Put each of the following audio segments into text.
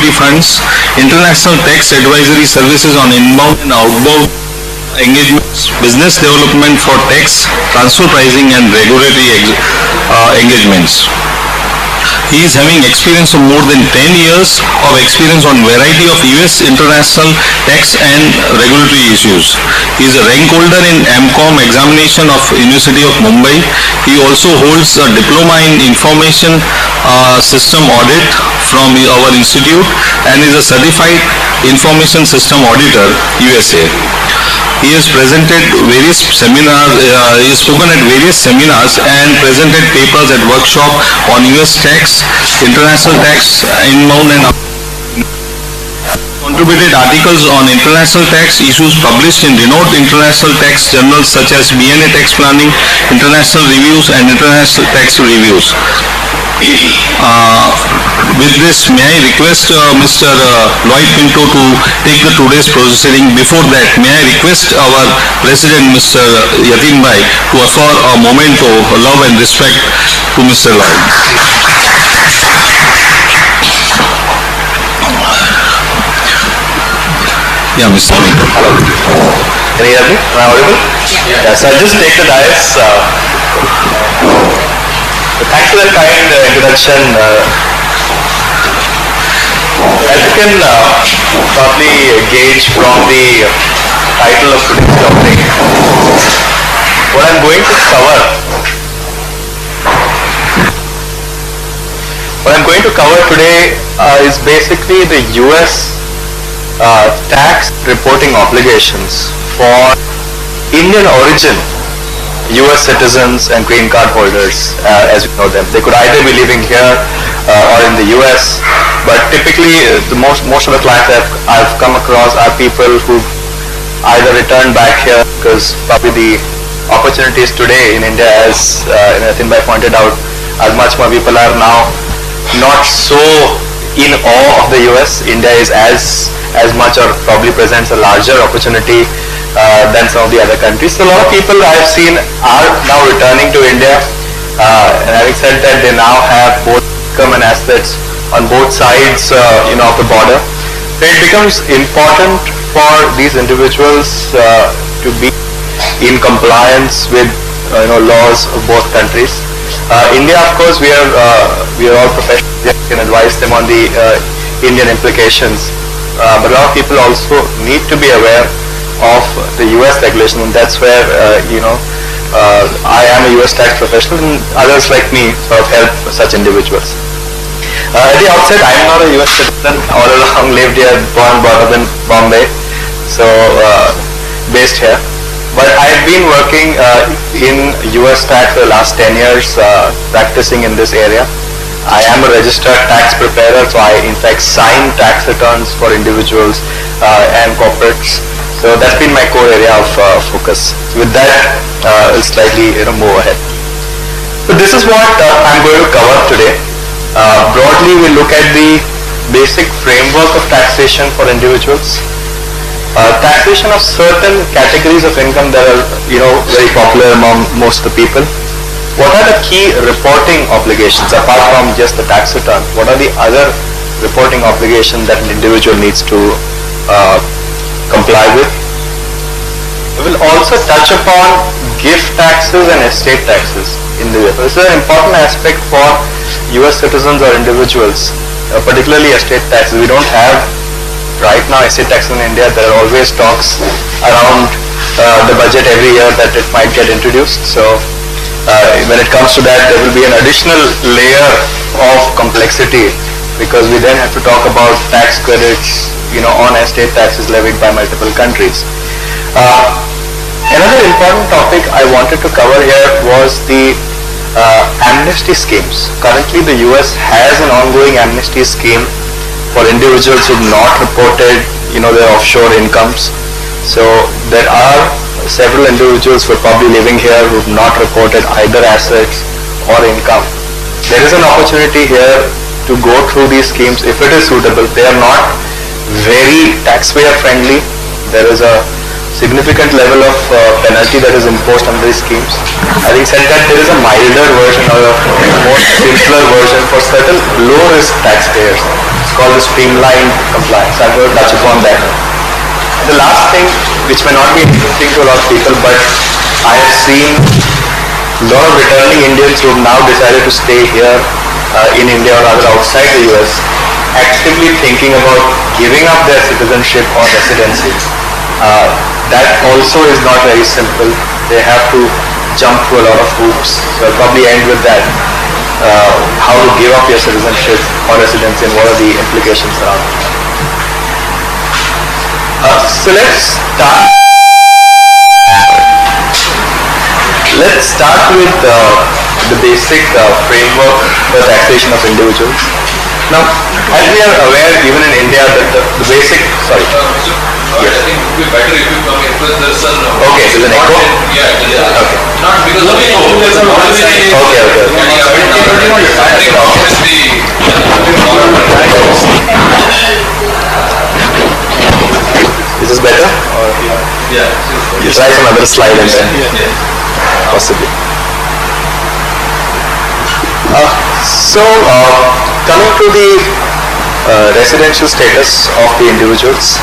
equity funds, international tax advisory services on inbound and outbound engagements, business development for tax, transfer pricing and regulatory engagements. He is having experience of more than 10 years of experience on variety of US international tax and regulatory issues. He is a rank holder in AMCOM examination of University of Mumbai. He also holds a diploma in information system audit from our institute and is a certified information system auditor USA. He has presented various seminars, he has spoken at various seminars and presented papers at workshop on US tax, international tax, inbound and contributed articles on international tax issues published in renowned international tax journals such as BNA Tax Planning, International Reviews and International Tax Reviews. With this, may I request Mr. Lloyd Pinto to take the today's proceeding. Before that, may I request our President, Mr. Yatin Bhai, to offer a moment of love and respect to Mr. Lloyd. Yeah, Mr. Pinto. Can you hear me? Am I audible? Yeah, so I'll just take the dais. Thanks for that kind introduction. As you can probably gauge from the title of today's topic, what I'm going to cover today is basically the US tax reporting obligations for Indian origin US citizens and green card holders, as we know them. They could either be living here or in the US, but typically the most of the clients that I've come across are people who either returned back here because probably the opportunities today in India, as Nitin Bhai pointed out, as much more people are now not so in awe of the US. India is as much or probably presents a larger opportunity than some of the other countries. So a lot of people I've seen are now returning to India, and having said that, they now have both income and assets on both sides of the border. So it becomes important for these individuals to be in compliance with laws of both countries. India, of course, we are all professionals. We can advise them on the Indian implications, but a lot of people also need to be aware of the US regulation, and that's where I am a US tax professional, and others like me sort of help such individuals. At the outset, I am not a US citizen. All along lived here, born, brought up in Bombay, so based here. But I've been working in US tax for the last 10 years, practicing in this area. I am a registered tax preparer, so I in fact sign tax returns for individuals and corporates. So that's been my core area of focus. So with that, I'll slightly move ahead. So this is what I'm going to cover today. Broadly, we'll look at the basic framework of taxation for individuals, taxation of certain categories of income that are very popular among most of the people. What are the key reporting obligations apart from just the tax return? What are the other reporting obligations that an individual needs to comply with? We will also touch upon gift taxes and estate taxes in the US. This is an important aspect for US citizens or individuals, particularly estate taxes. We don't have right now estate taxes in India. There are always talks around the budget every year that it might get introduced. So when it comes to that, there will be an additional layer of complexity, because we then have to talk about tax credits on estate taxes levied by multiple countries. Another important topic I wanted to cover here was the amnesty schemes. Currently, the US has an ongoing amnesty scheme for individuals who have not reported their offshore incomes. So there are several individuals who are probably living here who have not reported either assets or income. There is an opportunity here to go through these schemes if it is suitable. They are not very taxpayer friendly. There is a significant level of penalty that is imposed under these schemes. Having said that, there is a milder version or a more simpler version for certain low risk taxpayers. It's called the streamlined compliance. I'm going to touch upon that. The last thing, which may not be interesting to a lot of people, but I have seen a lot of returning Indians who have now decided to stay here in India or rather outside the US, actively thinking about giving up their citizenship or residency. That also is not very simple. They have to jump through a lot of hoops. So I'll probably end with that. How to give up your citizenship or residency and what are the implications around it. So let's start with the basic framework for taxation of individuals. Now, as we are aware, even in India, that the basic, sorry. Yes. I think it would be better if you come in because there's an... Okay, there's an echo? Yeah, okay. Not because of echo. Is this better? Yeah. You try some other slide and then possibly. Coming to the residential status of the individuals,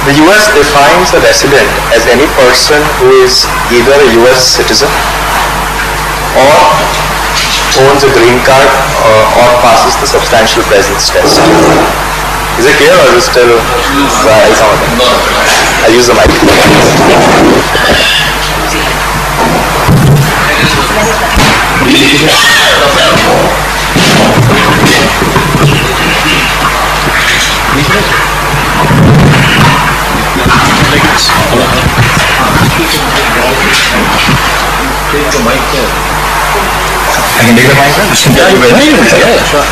the US defines a resident as any person who is either a US citizen or owns a green card or passes the substantial presence test. Is it clear or is it still? I'll use the mic. I can take the mic. Yeah, sure.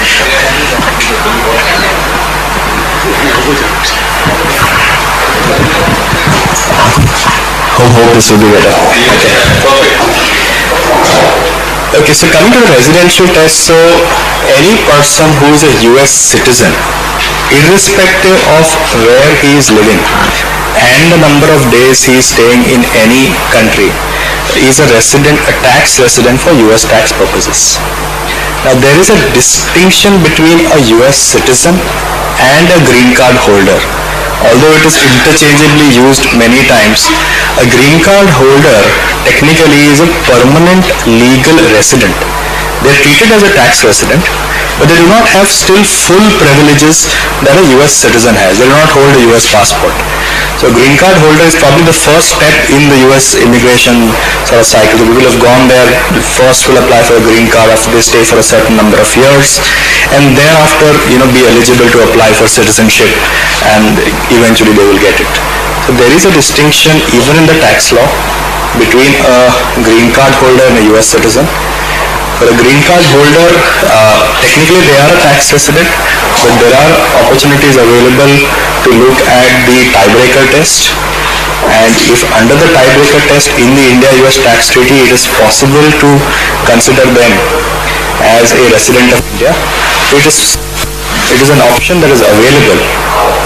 Hope this will be better. Okay, so coming to the residential test, so any person who is a US citizen, irrespective of where he is living and the number of days he is staying in any country, is a resident, a tax resident for US tax purposes. Now there is a distinction between a US citizen and a green card holder. Although it is interchangeably used many times, a green card holder technically is a permanent legal resident. They are treated as a tax resident, but they do not have still full privileges that a US citizen has. They do not hold a US passport. So a green card holder is probably the first step in the US immigration sort of cycle. The people have gone there, first will apply for a green card after they stay for a certain number of years, and thereafter, be eligible to apply for citizenship, and eventually they will get it. So there is a distinction even in the tax law between a green card holder and a US citizen. For a green card holder, technically they are a tax resident, but there are opportunities available to look at the tiebreaker test. And if under the tiebreaker test in the India-US tax treaty, it is possible to consider them as a resident of India, it is an option that is available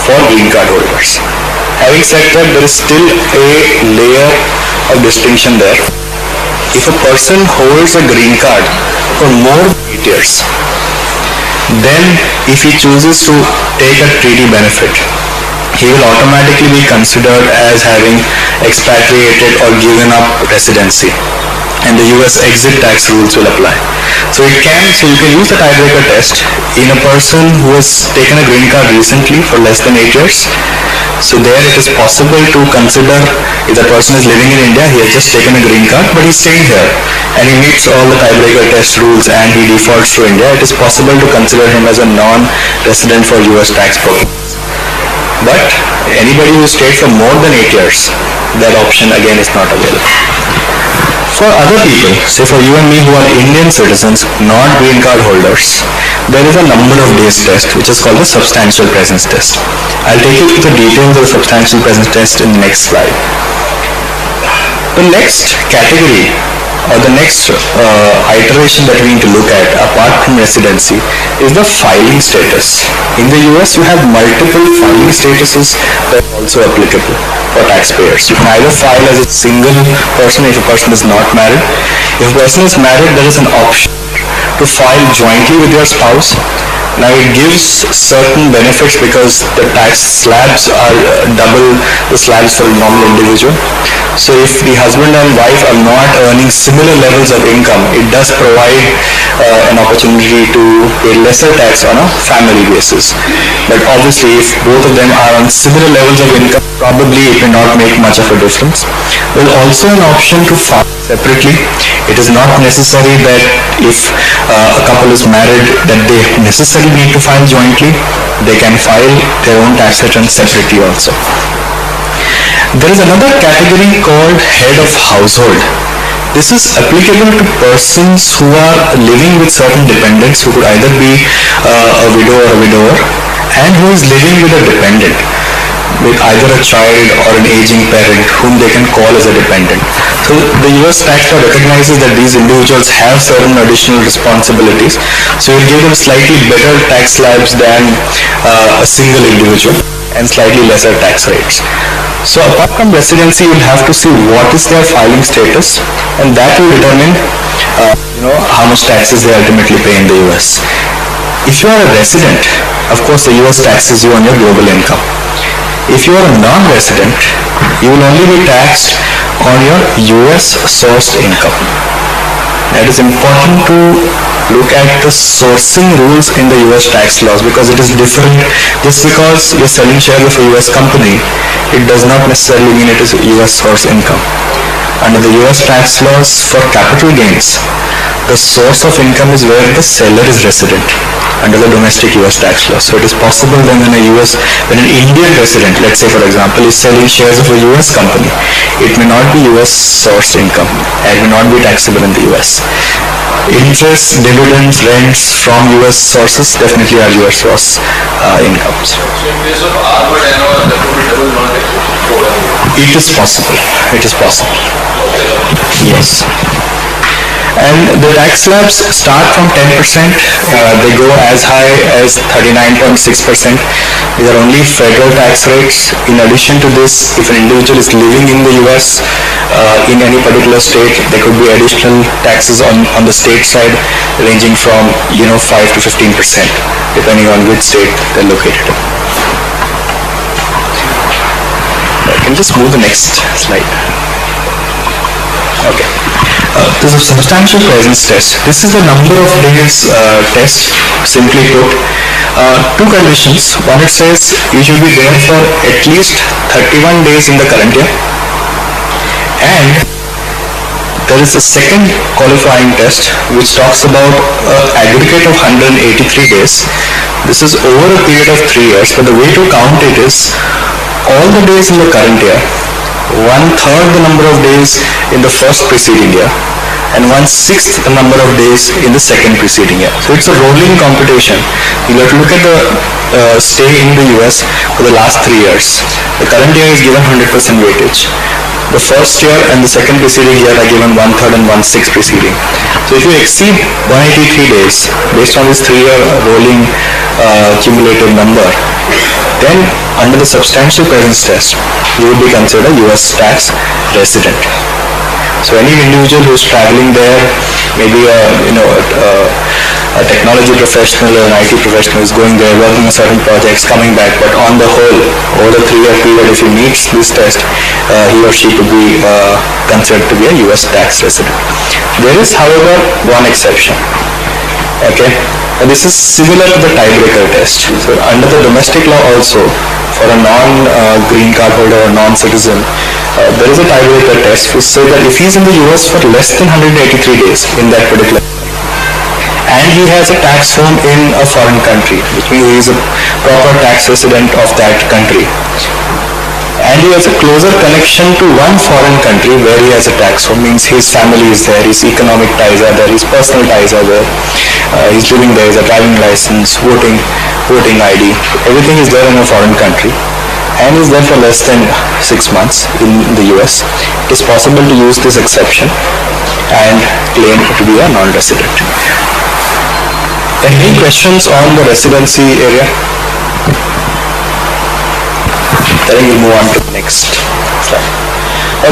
for green card holders. Having said that, there is still a layer of distinction there. If a person holds a green card for more than 8 years, then if he chooses to take a treaty benefit, he will automatically be considered as having expatriated or given up residency, and the US exit tax rules will apply. So you can use the tiebreaker test in a person who has taken a green card recently for less than 8 years. So there it is possible to consider, if the person is living in India, he has just taken a green card, but he's staying here and he meets all the tiebreaker test rules and he defaults to India, it is possible to consider him as a non-resident for US tax purposes. But anybody who stayed for more than 8 years, that option again is not available. For other people, say for you and me who are Indian citizens, not green card holders, there is a number of days test which is called the substantial presence test. I'll take you through the details of the substantial presence test in the next slide. The next category or the next iteration that we need to look at apart from residency is the filing status. In the US, you have multiple filing statuses that are also applicable for taxpayers. You can either file as a single person if a person is not married. If a person is married, there is an option to file jointly with your spouse, Now it gives certain benefits because the tax slabs are double the slabs for a normal individual. So if the husband and wife are not earning similar levels of income, it does provide an opportunity to pay lesser tax on a family basis. But obviously if both of them are on similar levels of income, probably it may not make much of a difference. There's also an option to file separately. It is not necessary that if a couple is married that they necessarily need to file jointly. They can file their own tax return separately also. There is another category called head of household. This is applicable to persons who are living with certain dependents, who could either be a widow or a widower, and who is living with a dependent, with either a child or an aging parent whom they can call as a dependent. So the US tax law recognizes that these individuals have certain additional responsibilities, so it will give them slightly better tax slabs than a single individual and slightly lesser tax rates. So apart from residency, you'll have to see what is their filing status, and that will determine how much taxes they ultimately pay in the US. If you are a resident, of course the US taxes you on your global income. If you are a non-resident, you will only be taxed on your US sourced income. It is important to look at the sourcing rules in the US tax laws because it is different. Just because you're selling shares of a US company, it does not necessarily mean it is US source income. Under the US tax laws for capital gains, the source of income is where the seller is resident under the domestic US tax law. So it is possible then when an Indian resident, let's say for example, is selling shares of a US company, it may not be US source income and may not be taxable in the US. Interest, dividends, rents from US sources definitely are US source incomes. So in case of Harvard and all, that would be double non-taxation. It is possible. It is possible. Yes. And the tax slabs start from 10%, they go as high as 39.6%. These are only federal tax rates. In addition to this, if an individual is living in the US in any particular state, there could be additional taxes on the state side ranging from 5 to 15% depending on which state they're located in. I can just move the next slide. Okay. This is a substantial presence test. This is the number of days test, simply put. Two conditions. One, it says you should be there for at least 31 days in the current year. And there is a second qualifying test which talks about aggregate of 183 days. This is over a period of 3 years, but the way to count it is all the days in the current year, 1/3 the number of days in the first preceding year, and 1/6 the number of days in the second preceding year. So it's a rolling computation. You have to look at the stay in the US for the last 3 years. The current year is given 100% weightage. The first year and the second preceding year are given 1/3 and 1/6 preceding. So if you exceed 183 days based on this 3-year rolling cumulative number, then under the substantial presence test, you will be considered a US tax resident. So any individual who is traveling there, maybe a technology professional or an IT professional is going there, working on certain projects, coming back, but on the whole, over the 3-year period, if he meets this test, he or she could be considered to be a US tax resident. There is, however, one exception. Okay, and this is similar to the tiebreaker test. So under the domestic law also, for a non-green card holder or non-citizen, there is a tiebreaker test which says that if he's in the US for less than 183 days in that particular and he has a tax home in a foreign country, which means he is a proper tax resident of that country, and he has a closer connection to one foreign country where he has a tax home, means his family is there, his economic ties are there, his personal ties are there, he's living there, his driving license, voting ID, everything is there in a foreign country, and is there for less than 6 months in the US, it is possible to use this exception and claim to be a non-resident. Any questions on the residency area? Then we'll move on to the next slide.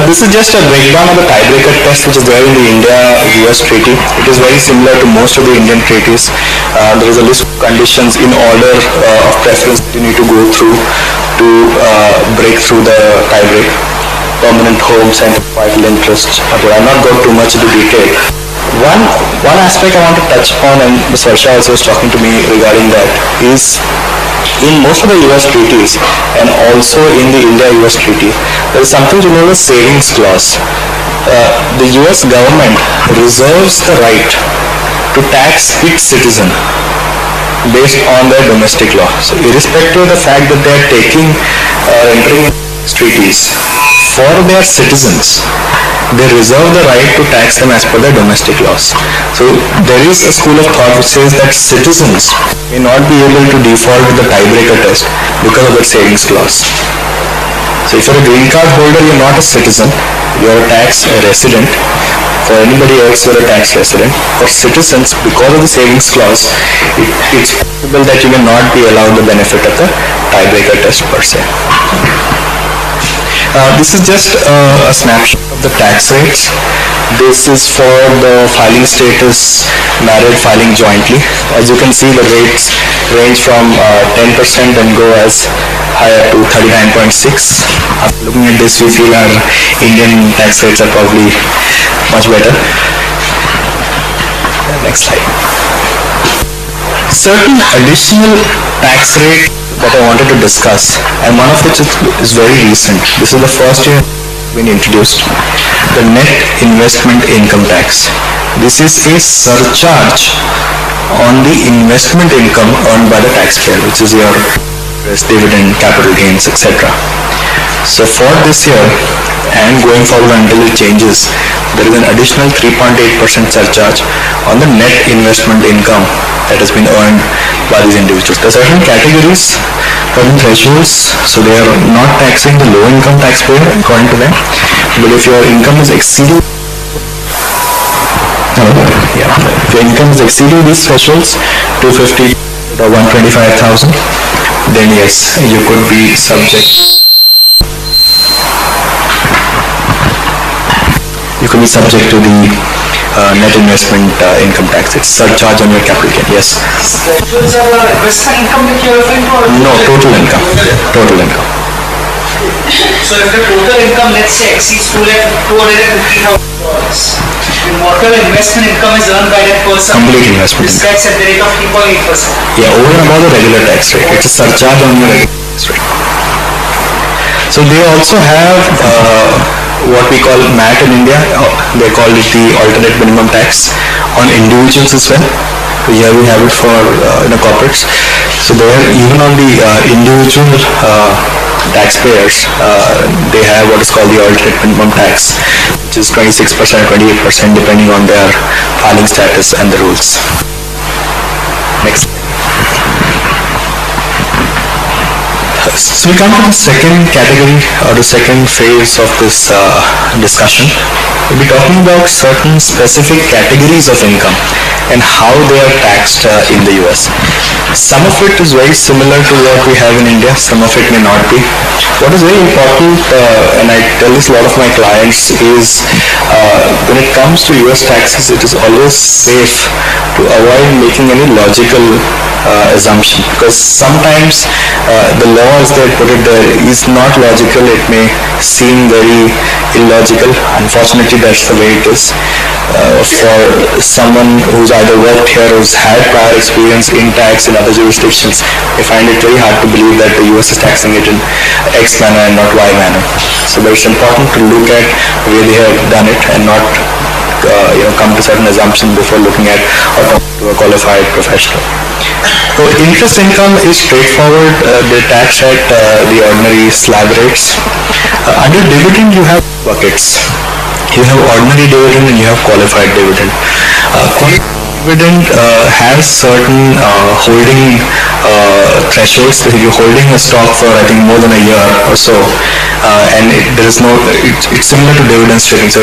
This is just a breakdown of the tiebreaker test which is there in the India-US treaty. It is very similar to most of the Indian treaties. There is a list of conditions in order of preference that you need to go through to break through the tie break. Permanent homes and vital interests. Okay, I'll not go too much into detail. One aspect I want to touch upon, and Ms. Varsha also was talking to me regarding that, is in most of the US treaties and also in the India-US treaty, there is something known as savings clause. The US government reserves the right to tax its citizen based on their domestic law. So irrespective of the fact that they are entering treaties for their citizens, they reserve the right to tax them as per their domestic laws. So there is a school of thought which says that citizens may not be able to default with the tiebreaker test because of the savings clause. So if you're a green card holder, you're not a citizen, you're a tax resident. For anybody else, you're a tax resident. For citizens, because of the savings clause, it's possible that you may not be allowed the benefit of the tiebreaker test per se. This is just a snapshot of the tax rates. This is for the filing status, married filing jointly. As you can see, the rates range from 10% and go as higher to 39.6. After looking at this, we feel our Indian tax rates are probably much better. Next slide. Certain additional tax rates that I wanted to discuss, and one of which is very recent. This is the first year been introduced, the net investment income tax. This is a surcharge on the investment income earned by the taxpayer, which is your dividend, capital gains, etc. So for this year and going forward until it changes, there is an additional 3.8% surcharge on the net investment income that has been earned by these individuals. There are certain categories, certain thresholds, so they are not taxing the low income taxpayer according to them. But if your income is exceeding if your income is exceeding these thresholds, 250 or 125,000, then yes, you could be subject. You could be subject to the net investment income tax. It's surcharge on your capital gain. Yes. Those are investment income that you're referring to? No, total income. Total income. So if the total income, let's say, exceeds $250,000, then whatever investment income is earned by that person, Complete investment is income. taxed at the rate of 3.8%. Yeah, over and above the regular tax rate. It's a surcharge on your regular tax rate. So they also have what we call MAT in India. They call it the alternate minimum tax on individuals as well. Here we have it for corporates. So there, even on the individual taxpayers, they have what is called the alternate minimum tax, which is 26% or 28% depending on their filing status and the rules. Next. So we come to the second category or the second phase of this discussion. We'll be talking about certain specific categories of income and how they are taxed in the US. Some of it is very similar to what we have in India, some of it may not be. What is very important, and I tell this a lot of my clients, is when it comes to US taxes, it is always safe to avoid making any logical assumption, because sometimes the law as they put it there is not logical. It may seem very illogical. Unfortunately, that's the way it is. For someone who's either worked here or who's had prior experience in tax in other jurisdictions, they find it very hard to believe that the US is taxing it in X manner and not Y manner. So it's important to look at the way they have done it and not come to certain assumptions before looking at or talking to a qualified professional. So interest income is straightforward. They tax at the ordinary slab rates. Under dividend, you have buckets. You have ordinary dividend and you have qualified dividend. Dividend has certain holding thresholds. If you're holding a stock for I think more than a year or so, and it's similar to dividend stripping. So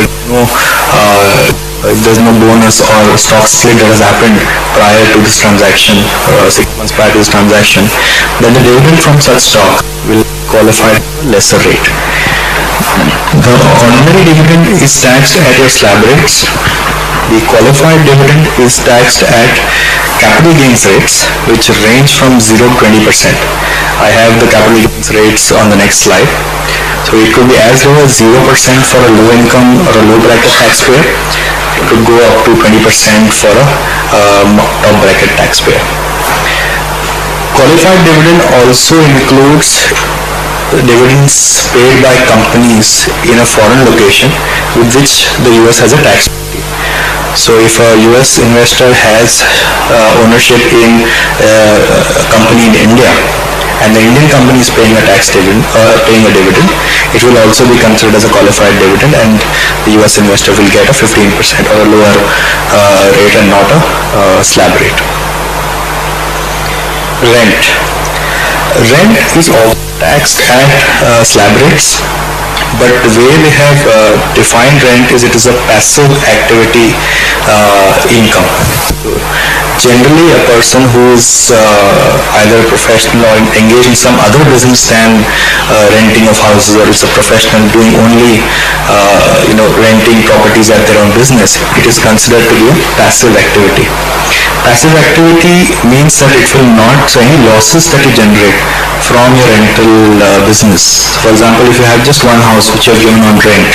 there's no bonus or stock split that has happened prior to this transaction, 6 months prior to this transaction, then the dividend from such stock will qualify at a lesser rate. The ordinary dividend is taxed at your slab rates. The qualified dividend is taxed at capital gains rates which range from 0 to 20%. I have the capital gains rates on the next slide. So it could be as low as 0% for a low income or a low bracket taxpayer. It could go up to 20% for a top bracket taxpayer. Qualified dividend also includes dividends paid by companies in a foreign location with which the US has a tax treaty. So if a US investor has ownership in a company in India and the Indian company is paying a paying a dividend, it will also be considered as a qualified dividend, and the US investor will get a 15% or a lower rate and not a slab rate. Rent is also taxed at slab rates, but the way they have defined rent is it is a passive activity income. Generally, a person who is either a professional or engaged in some other business than renting of houses, or is a professional doing only renting properties at their own business, it is considered to be a passive activity. Passive activity means that it will not, so any losses that you generate from your rental business. For example, if you have just one house which you have given on rent,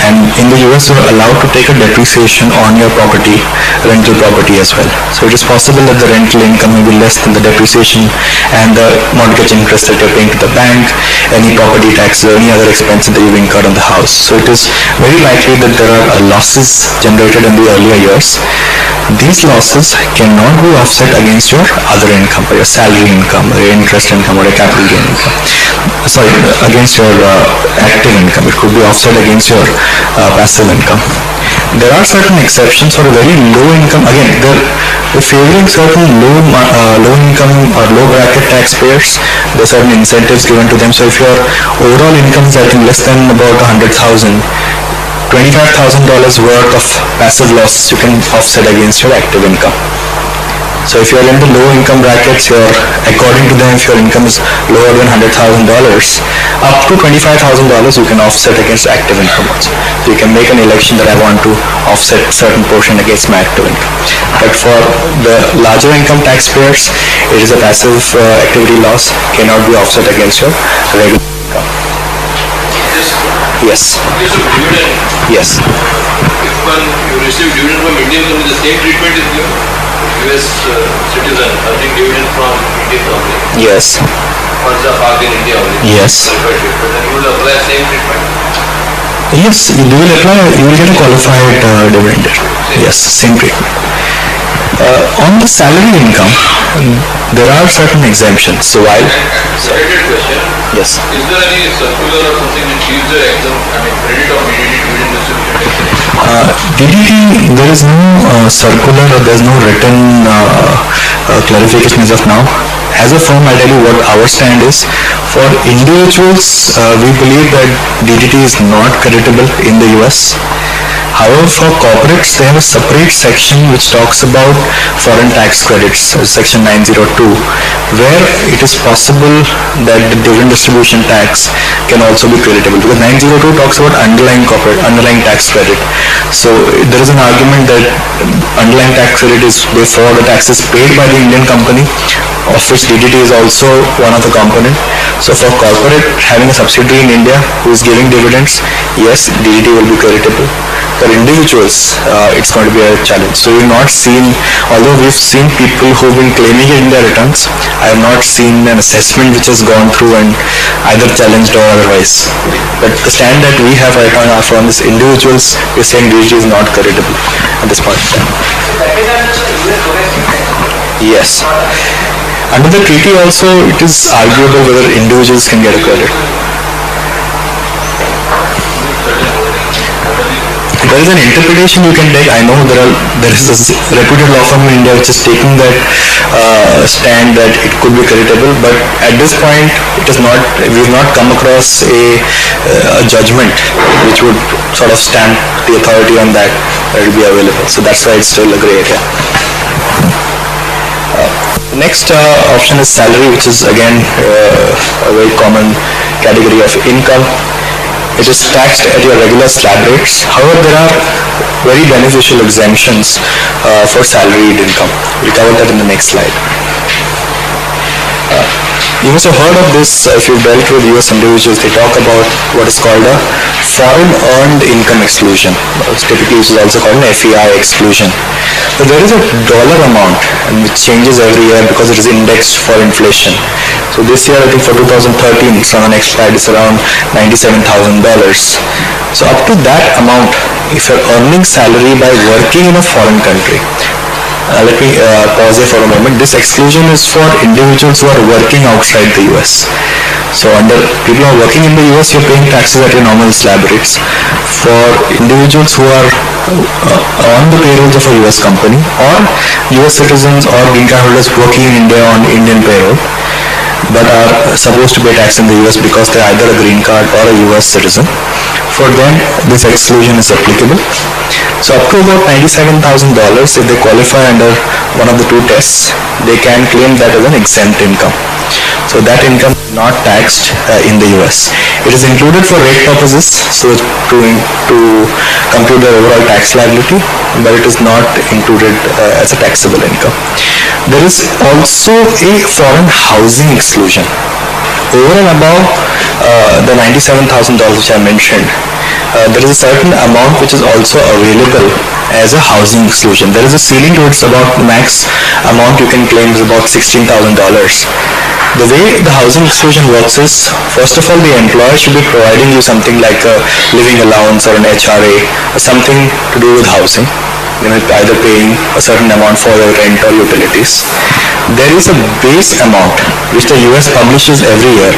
and in the US you are allowed to take a depreciation on your property, rental property as well. So it is possible that the rental income will be less than the depreciation and the mortgage interest that you are paying to the bank, any property taxes or any other expenses that you've incurred on the house. So it is very likely that there are losses generated in the earlier years. These losses cannot be offset against your other income, or your salary income, or your interest income, or your capital gain income. Sorry, against your active income. It could be offset against your passive income. There are certain exceptions for a very low income. Again, they're favoring certain low income or low bracket taxpayers. There are certain incentives given to them. So if your overall income is, I think, less than about 100,000, $25,000 worth of passive losses you can offset against your active income. So if you are in the low income brackets, according to them, if your income is lower than $100,000, up to $25,000 you can offset against active income also. So you can make an election that I want to offset certain portion against my active income. But for the larger income taxpayers, it is a passive activity loss, cannot be offset against your regular income. Yes. Yes. If you receive dividend from Indian company, the same treatment is given. US citizen earning dividend from Indian company. Yes. Funds are parked in India only. Yes. But then you will apply same treatment. Yes, you will get a qualified dividend. Yes, same treatment. On the salary income, there are certain exemptions. So while Related question. yes, Is there any circular or something which gives the credit or DDT dividend distribution? DDT, there is no circular or there is no written clarification as of now. As a firm, I'll tell you what our stand is. For individuals, we believe that DDT is not creditable in the US. However, for corporates, they have a separate section which talks about foreign tax credits, section 902, where it is possible that the dividend distribution tax can also be creditable, because 902 talks about underlying tax credit. So there is an argument that underlying tax credit is before the tax is paid by the Indian company, of which DDT is also one of the component. So for corporate having a subsidiary in India who is giving dividends, yes, DDT will be creditable. For individuals, it's going to be a challenge. So we've not seen, although we've seen people who've been claiming it in their returns, I have not seen an assessment which has gone through and either challenged or otherwise. But the stand that we have right now in our firm is individuals, we're saying DDT is not creditable at this point in time. Yes. Under the treaty also, it is arguable whether individuals can get a credit. There is an interpretation you can take. I know there is a reputed law firm in India which is taking that stand that it could be creditable, but at this point it is not. We have not come across a judgment which would sort of stamp the authority on that will be available. So that's why it's still a grey area. The next option is salary, which is again a very common category of income. It is taxed at your regular slab rates. However, there are very beneficial exemptions for salaried income. We'll cover that in the next slide. You must have heard of this if you've dealt with US individuals. They talk about what is called a foreign earned income exclusion. Typically, it is also called an FEI exclusion. But there is a dollar amount, and which changes every year because it is indexed for inflation. So this year, I think for 2013, some expired is around $97,000. So up to that amount, if you're earning salary by working in a foreign country, let me pause here for a moment. This exclusion is for individuals who are working outside the US. So under people who are working in the US, you're paying taxes at your normal slab rates. For individuals who are on the payrolls of a US company, or US citizens or green card holders working in India on Indian payroll, but are supposed to pay tax in the US because they're either a green card or a US citizen, for them this exclusion is applicable. So up to about $97,000, if they qualify under one of the two tests, they can claim that as an exempt income. So that income is not taxed in the US. It is included for rate purposes, so to compute the overall tax liability, but it is not included as a taxable income. There is also a foreign housing exclusion. Over and above the $97,000 which I mentioned, there is a certain amount which is also available as a housing exclusion. There is a ceiling to it. It's about the max amount you can claim is about $16,000. The way the housing exclusion works is, first of all, the employer should be providing you something like a living allowance or an HRA, or something to do with housing. Either paying a certain amount for your rent or utilities. There is a base amount which the US publishes every year,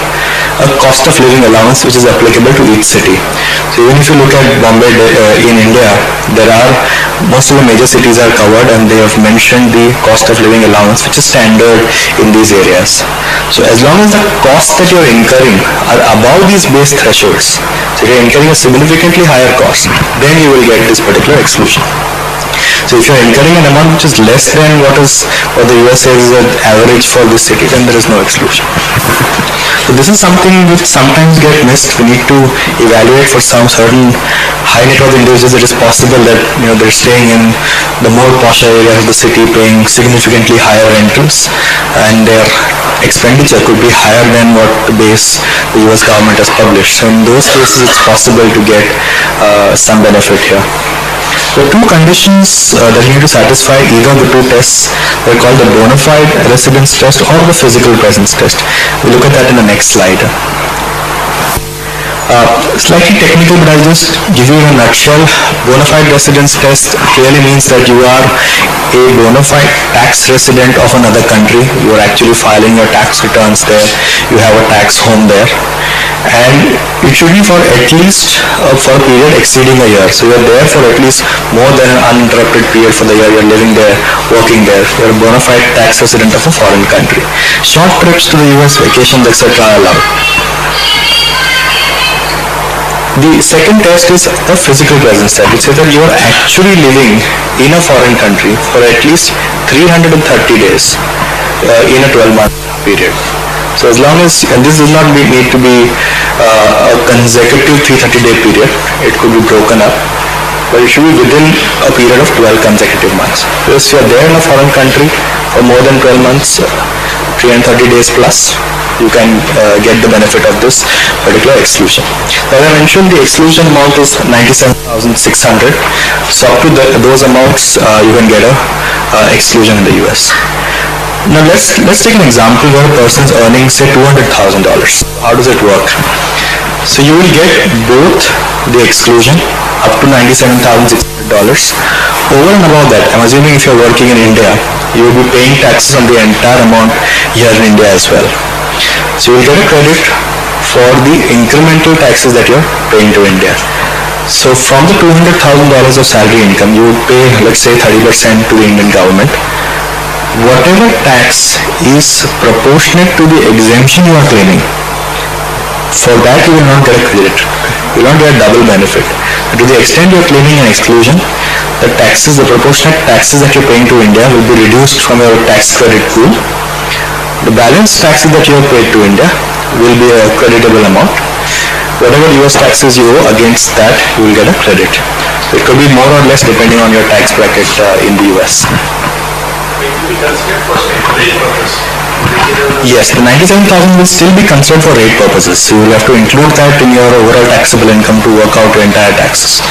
a cost of living allowance which is applicable to each city. So even if you look at Bombay in India, there are most of the major cities are covered, and they have mentioned the cost of living allowance which is standard in these areas. So as long as the costs that you're incurring are above these base thresholds, so you're incurring a significantly higher cost, then you will get this particular exclusion. So if you're incurring an amount which is less than what the US says is an average for this city, then there is no exclusion. So this is something which sometimes get missed. We need to evaluate for some certain high net worth individuals. It is possible that they're staying in the more posh areas of the city, paying significantly higher rentals, and their expenditure could be higher than what the base the US government has published. So in those cases, it's possible to get some benefit here. There are two conditions that you need to satisfy either of the two tests. They're called the bona fide residence test or the physical presence test. We'll look at that in the next slide. Slightly technical, but I'll just give you in a nutshell. Bona fide residence test clearly means that you are a bona fide tax resident of another country. You are actually filing your tax returns there. You have a tax home there. And it should be for at least for a period exceeding a year. So you're there for at least more than an uninterrupted period for the year. You're living there, working there. You're a bona fide tax resident of a foreign country. Short trips to the US, vacations, etc. are allowed. The second test is a physical presence test, which says that you are actually living in a foreign country for at least 330 days in a 12-month period. So as long as, and this does not need to be a consecutive 330-day period, it could be broken up, but it should be within a period of 12 consecutive months. So if you are there in a foreign country for more than 12 months, 330 days plus, you can get the benefit of this particular exclusion. As I mentioned, the exclusion amount is $97,600. So up to those amounts, you can get a exclusion in the US. Now let's take an example where a person is earning say $200,000. How does it work? So you will get both the exclusion up to $97,600. Over and above that, I'm assuming if you're working in India, you will be paying taxes on the entire amount here in India as well. So you will get a credit for the incremental taxes that you're paying to India. So from the $200,000 of salary income, you would pay, let's say, 30% to the Indian government. Whatever tax is proportionate to the exemption you are claiming, for that you will not get a credit. You will not get a double benefit. To the extent you are claiming an exclusion, the proportionate taxes that you're paying to India will be reduced from your tax credit pool. The balance taxes that you have paid to India will be a creditable amount. whatever US taxes you owe, against that you will get a credit. So it could be more or less depending on your tax bracket in the US. Yes, the 97,000 will still be considered for rate purposes. So you will have to include that in your overall taxable income to work out your entire taxes.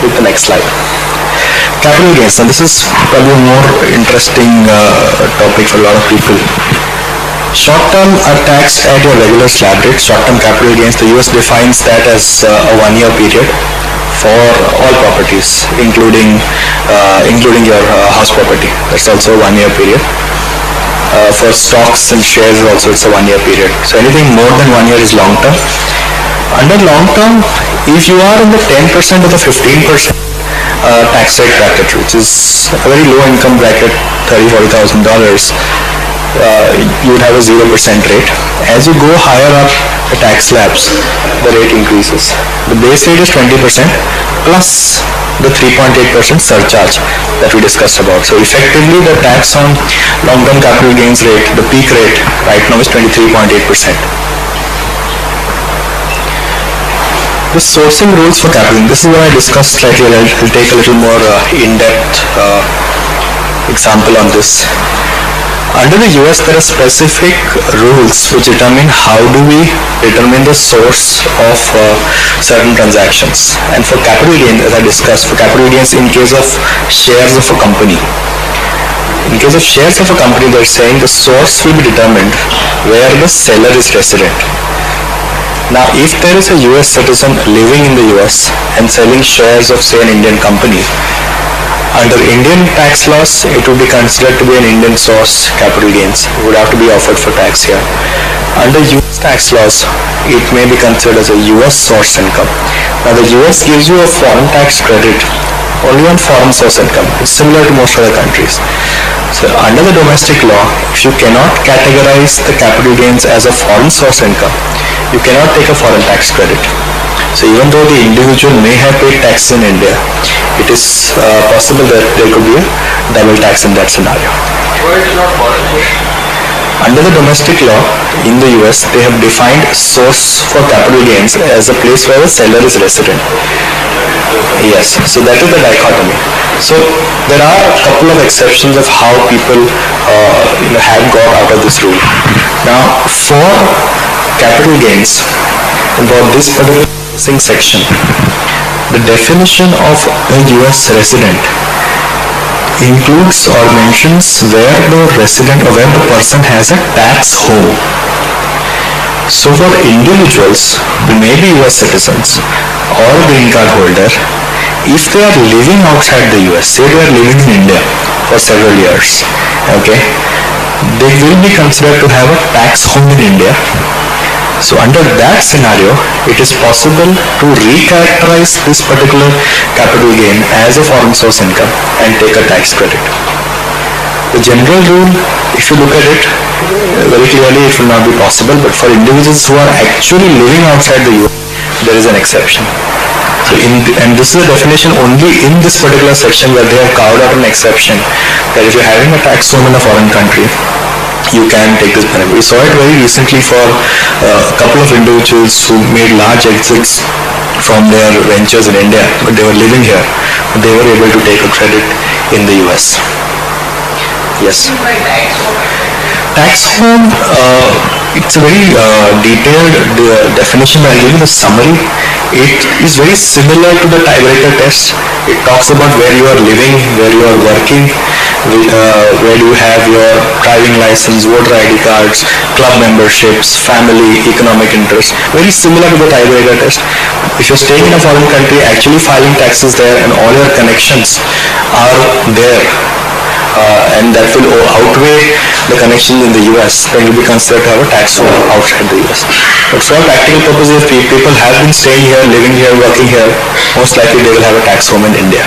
With the next slide. Capital gains. Now this is probably a more interesting topic for a lot of people. Short-term are taxed at your regular slab rate. Short-term capital gains, the US defines that as a 1-year period for all properties, including your house property. That's also a 1-year period. For stocks and shares also it's a 1-year period. So anything more than 1 year is long-term. Under long-term, if you are in the 10% or the 15% tax rate bracket, which is a very low income bracket, $30,000-$40,000, you would have a 0% rate. As you go higher up the tax slabs, the rate increases. The base rate is 20% plus the 3.8% surcharge that we discussed about. So effectively the tax on long-term capital gains rate, the peak rate right now is 23.8%. The sourcing rules for capital, this is what I discussed slightly. I'll take a little more in-depth example on this. Under the US, there are specific rules which determine how do we determine the source of certain transactions. And for capital gains, as I discussed, for capital gains in case of shares of a company. In case of shares of a company, they're saying the source will be determined where the seller is resident. Now, if there is a US citizen living in the US and selling shares of, say, an Indian company, under Indian tax laws, it would be considered to be an Indian source capital gains. It would have to be offered for tax here. Under US tax laws, it may be considered as a US source income. Now, the US gives you a foreign tax credit only on foreign source income. It's similar to most other countries. So, under the domestic law, if you cannot categorize the capital gains as a foreign source income, you cannot take a foreign tax credit. So even though the individual may have paid tax in India, it is possible that there could be a double tax in that scenario. Why it is not foreign? Under the domestic law in the US, they have defined source for capital gains as a place where the seller is resident. Yes, so that is the dichotomy. So there are a couple of exceptions of how people have got out of this rule. Now for capital gains, about this particular section, the definition of a US resident includes or mentions where the resident or where the person has a tax home. So for individuals who may be US citizens or green card holder, if they are living outside the US, say they are living in India for several years, okay, they will be considered to have a tax home in India. So under that scenario, it is possible to recharacterize this particular capital gain as a foreign source income and take a tax credit. The general rule, if you look at it, very clearly it will not be possible, but for individuals who are actually living outside the US, there is an exception. So and this is a definition only in this particular section where they have carved out an exception that if you're having a tax home in a foreign country, you can take this benefit. We saw it very recently for a couple of individuals who made large exits from their ventures in India, but they were living here. They were able to take a credit in the US. Yes. Tax home, it's a very detailed definition. I'll give you the summary. It is very similar to the tiebreaker test. It talks about where you are living, where you are working, where you have your driving license, voter ID cards, club memberships, family, economic interest. Very similar to the tiebreaker test. If you're staying in a foreign country, actually filing taxes there and all your connections are there, and that will outweigh the connections in the US, then you'll be considered to have a tax home outside the US. But for practical purposes, if people have been staying here, living here, working here, most likely they will have a tax home in India.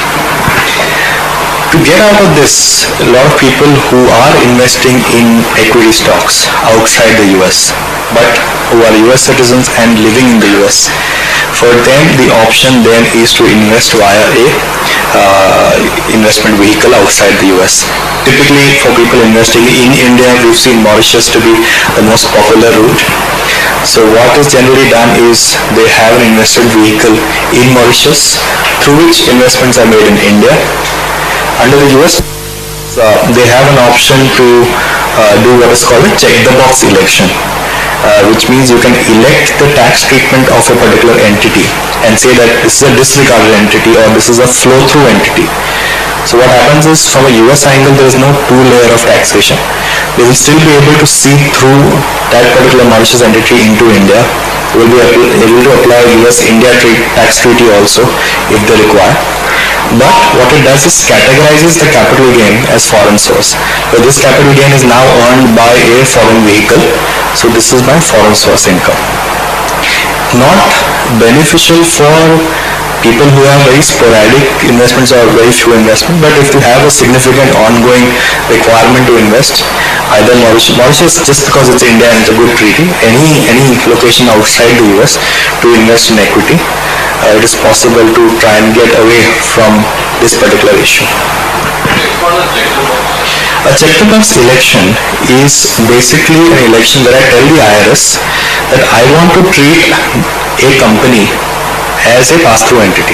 To get out of this, a lot of people who are investing in equity stocks outside the US, but who are US citizens and living in the US, For them, the option then is to invest via a investment vehicle outside the US. Typically, for people investing in India, we've seen Mauritius to be the most popular route. So what is generally done is they have an investment vehicle in Mauritius through which investments are made in India. Under the US, they have an option to do what is called a check-the-box election, which means you can elect the tax treatment of a particular entity and say that this is a disregarded entity or this is a flow-through entity. So what happens is, from a US angle, there is no two-layer of taxation. They will still be able to see through that particular Mauritius entity into India. They will be able to apply US-India tax treaty also if they require. But what it does is categorizes the capital gain as foreign source. So this capital gain is now earned by a foreign vehicle. So this is my foreign source income. Not beneficial for people who have very sporadic investments or very few investments, but if you have a significant ongoing requirement to invest, either Mauritius just because it's India and it's a good treaty, any location outside the US to invest in equity, it is possible to try and get away from this particular issue. A check-the-box election is basically an election where I tell the IRS that I want to treat a company as a pass-through entity.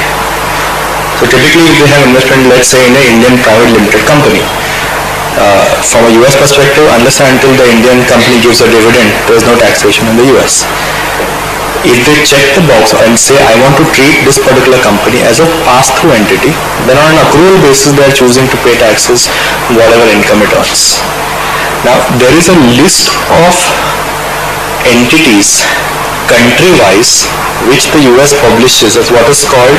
So typically if they have investment, let's say, in an Indian private limited company, from a US perspective, unless and until the Indian company gives a dividend, there is no taxation in the US. If they check the box and say, I want to treat this particular company as a pass-through entity, then on an accrual basis they are choosing to pay taxes on whatever income it earns. Now there is a list of entities country-wise which the US publishes as what is called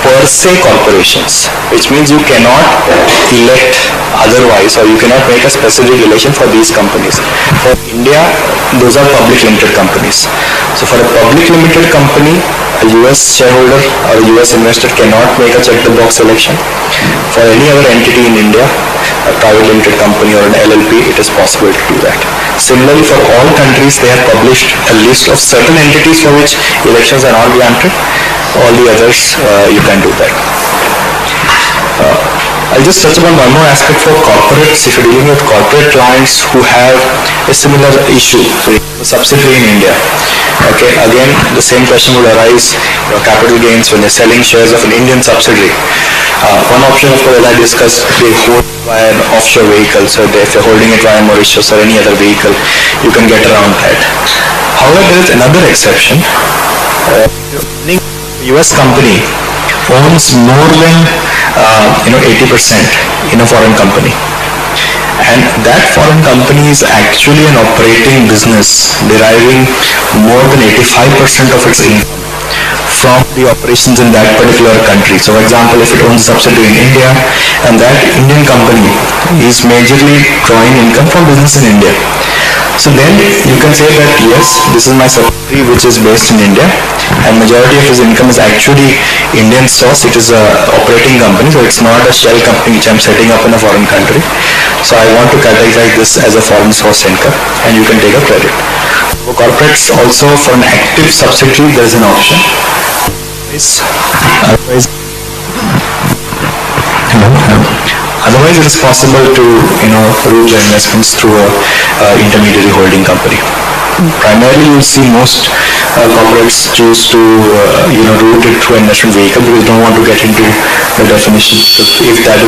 per se corporations, which means you cannot elect otherwise, or you cannot make a specific election for these companies. For India, those are public limited companies. So for a public limited company, a US shareholder or a US investor cannot make a check-the-box election. For any other entity in India, a private limited company or an LLP, it is possible to do that. Similarly, for all countries, they have published a list of certain entities for which elections are not granted. All the others, you can do that. I'll just touch upon one more aspect for corporates. If you're dealing with corporate clients who have a similar issue, so a subsidiary in India, okay, again, the same question would arise, your capital gains when you're selling shares of an Indian subsidiary. One option, of course, as I discussed, they hold via an offshore vehicle, so if you're holding it via Mauritius or any other vehicle, you can get around that. However, there is another exception. US company owns more than 80% in a foreign company, and that foreign company is actually an operating business deriving more than 85% of its income from the operations in that particular country. So for example, if it owns a subsidiary in India and that Indian company is majorly drawing income from business in India, so then you can say that yes, this is my subsidiary which is based in India and majority of his income is actually Indian source. It is a operating company, so it's not a shell company which I'm setting up in a foreign country. So I want to categorize this as a foreign source income and you can take a credit. For corporates also, for an active subsidiary there is an option. Otherwise it is possible to route your investments through a intermediary holding company. Primarily you will see most corporates choose to route it through an investment vehicle because they don't want to get into the definition. So if that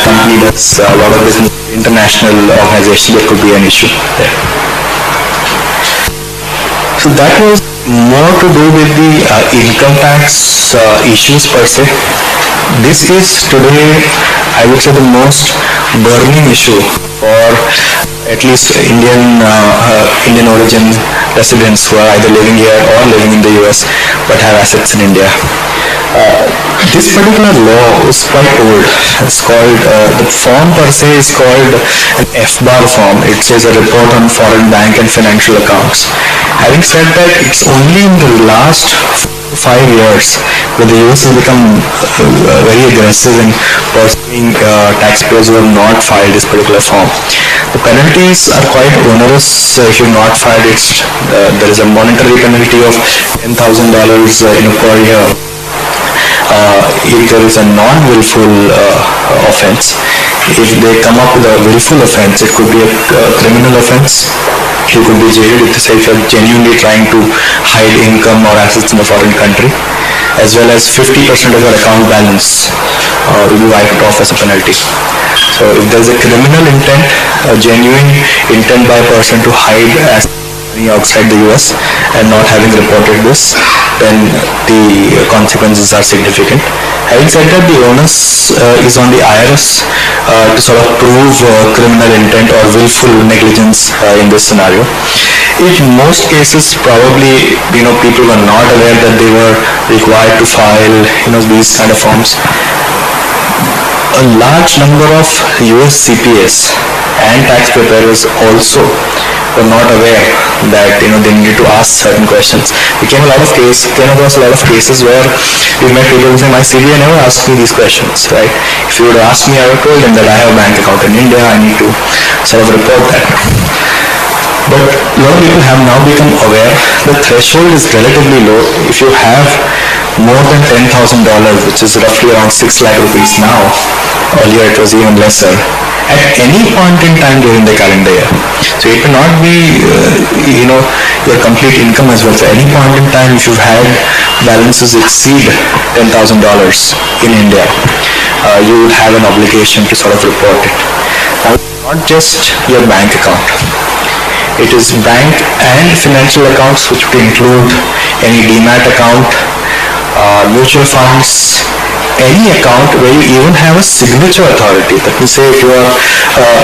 company does a lot of business international organization, there could be an issue there. So that was more to do with the income tax issues per se. This is today, I would say, the most burning issue for at least Indian origin residents who are either living here or living in the US but have assets in India. This particular law is quite old. It's called, the form per se is called an FBAR form. It says a report on foreign bank and financial accounts. Having said that, it's only in the last 5 years, where the US has become very aggressive in pursuing taxpayers who have not filed this particular form. The penalties are quite onerous if you not filed it. There is a monetary penalty of $10,000 per year. If there is a non-willful offense. If they come up with a willful offense, it could be a criminal offense. You could be jailed if you're genuinely trying to hide income or assets in a foreign country, as well as 50% of your account balance will be wiped off as a penalty. So if there's a criminal intent, a genuine intent by a person to hide assets outside the US and not having reported this, then the consequences are significant. Having said that, the onus is on the IRS to sort of prove criminal intent or willful negligence in this scenario. In most cases, probably people were not aware that they were required to file these kind of forms. A large number of US CPAs and tax preparers also were not aware that they needed to ask certain questions. We came across a lot of cases where we met people who say, my CPA never asked me these questions, right? If you would have asked me, I would have told them that I have a bank account in India, I need to sort of report that. But a lot of people have now become aware the threshold is relatively low. If you have more than $10,000, which is roughly around 6 lakh rupees now, earlier it was even lesser, at any point in time during the calendar year. So it may not be, your complete income as well. So any point in time, if you've had balances exceed $10,000 in India, you would have an obligation to sort of report it. Now, not just your bank account. It is bank and financial accounts, which would include any demat account, mutual funds, any account where you even have a signature authority. That means, say if you are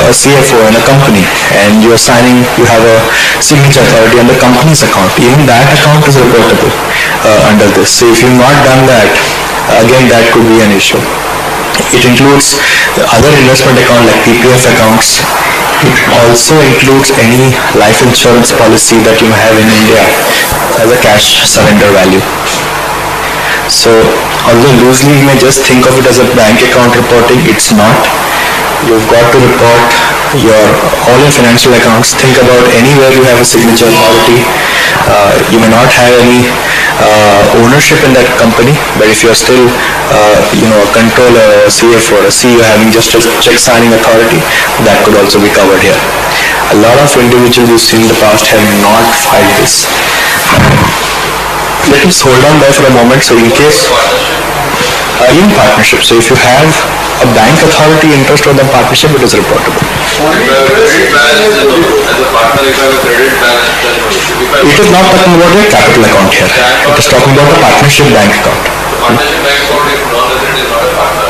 a CFO in a company and you have a signature authority on the company's account, even that account is reportable under this. So if you've not done that, again that could be an issue. It includes other investment accounts like PPF accounts. It also includes any life insurance policy that you have in India as a cash surrender value. So, although loosely you may just think of it as a bank account reporting, it's not. You've got to report all your financial accounts. Think about anywhere you have a signature authority. You may not have any ownership in that company, but if you're still, a controller, a CFO, or a CEO having just a check signing authority, that could also be covered here. A lot of individuals you've seen in the past have not filed this. Let us hold on there for a moment. So in case, in partnership, so if you have a bank authority interest on the partnership, it is reportable. It is not talking about a capital account here. It is talking about a partnership bank account. Partnership bank account is non-resident, is not a partner.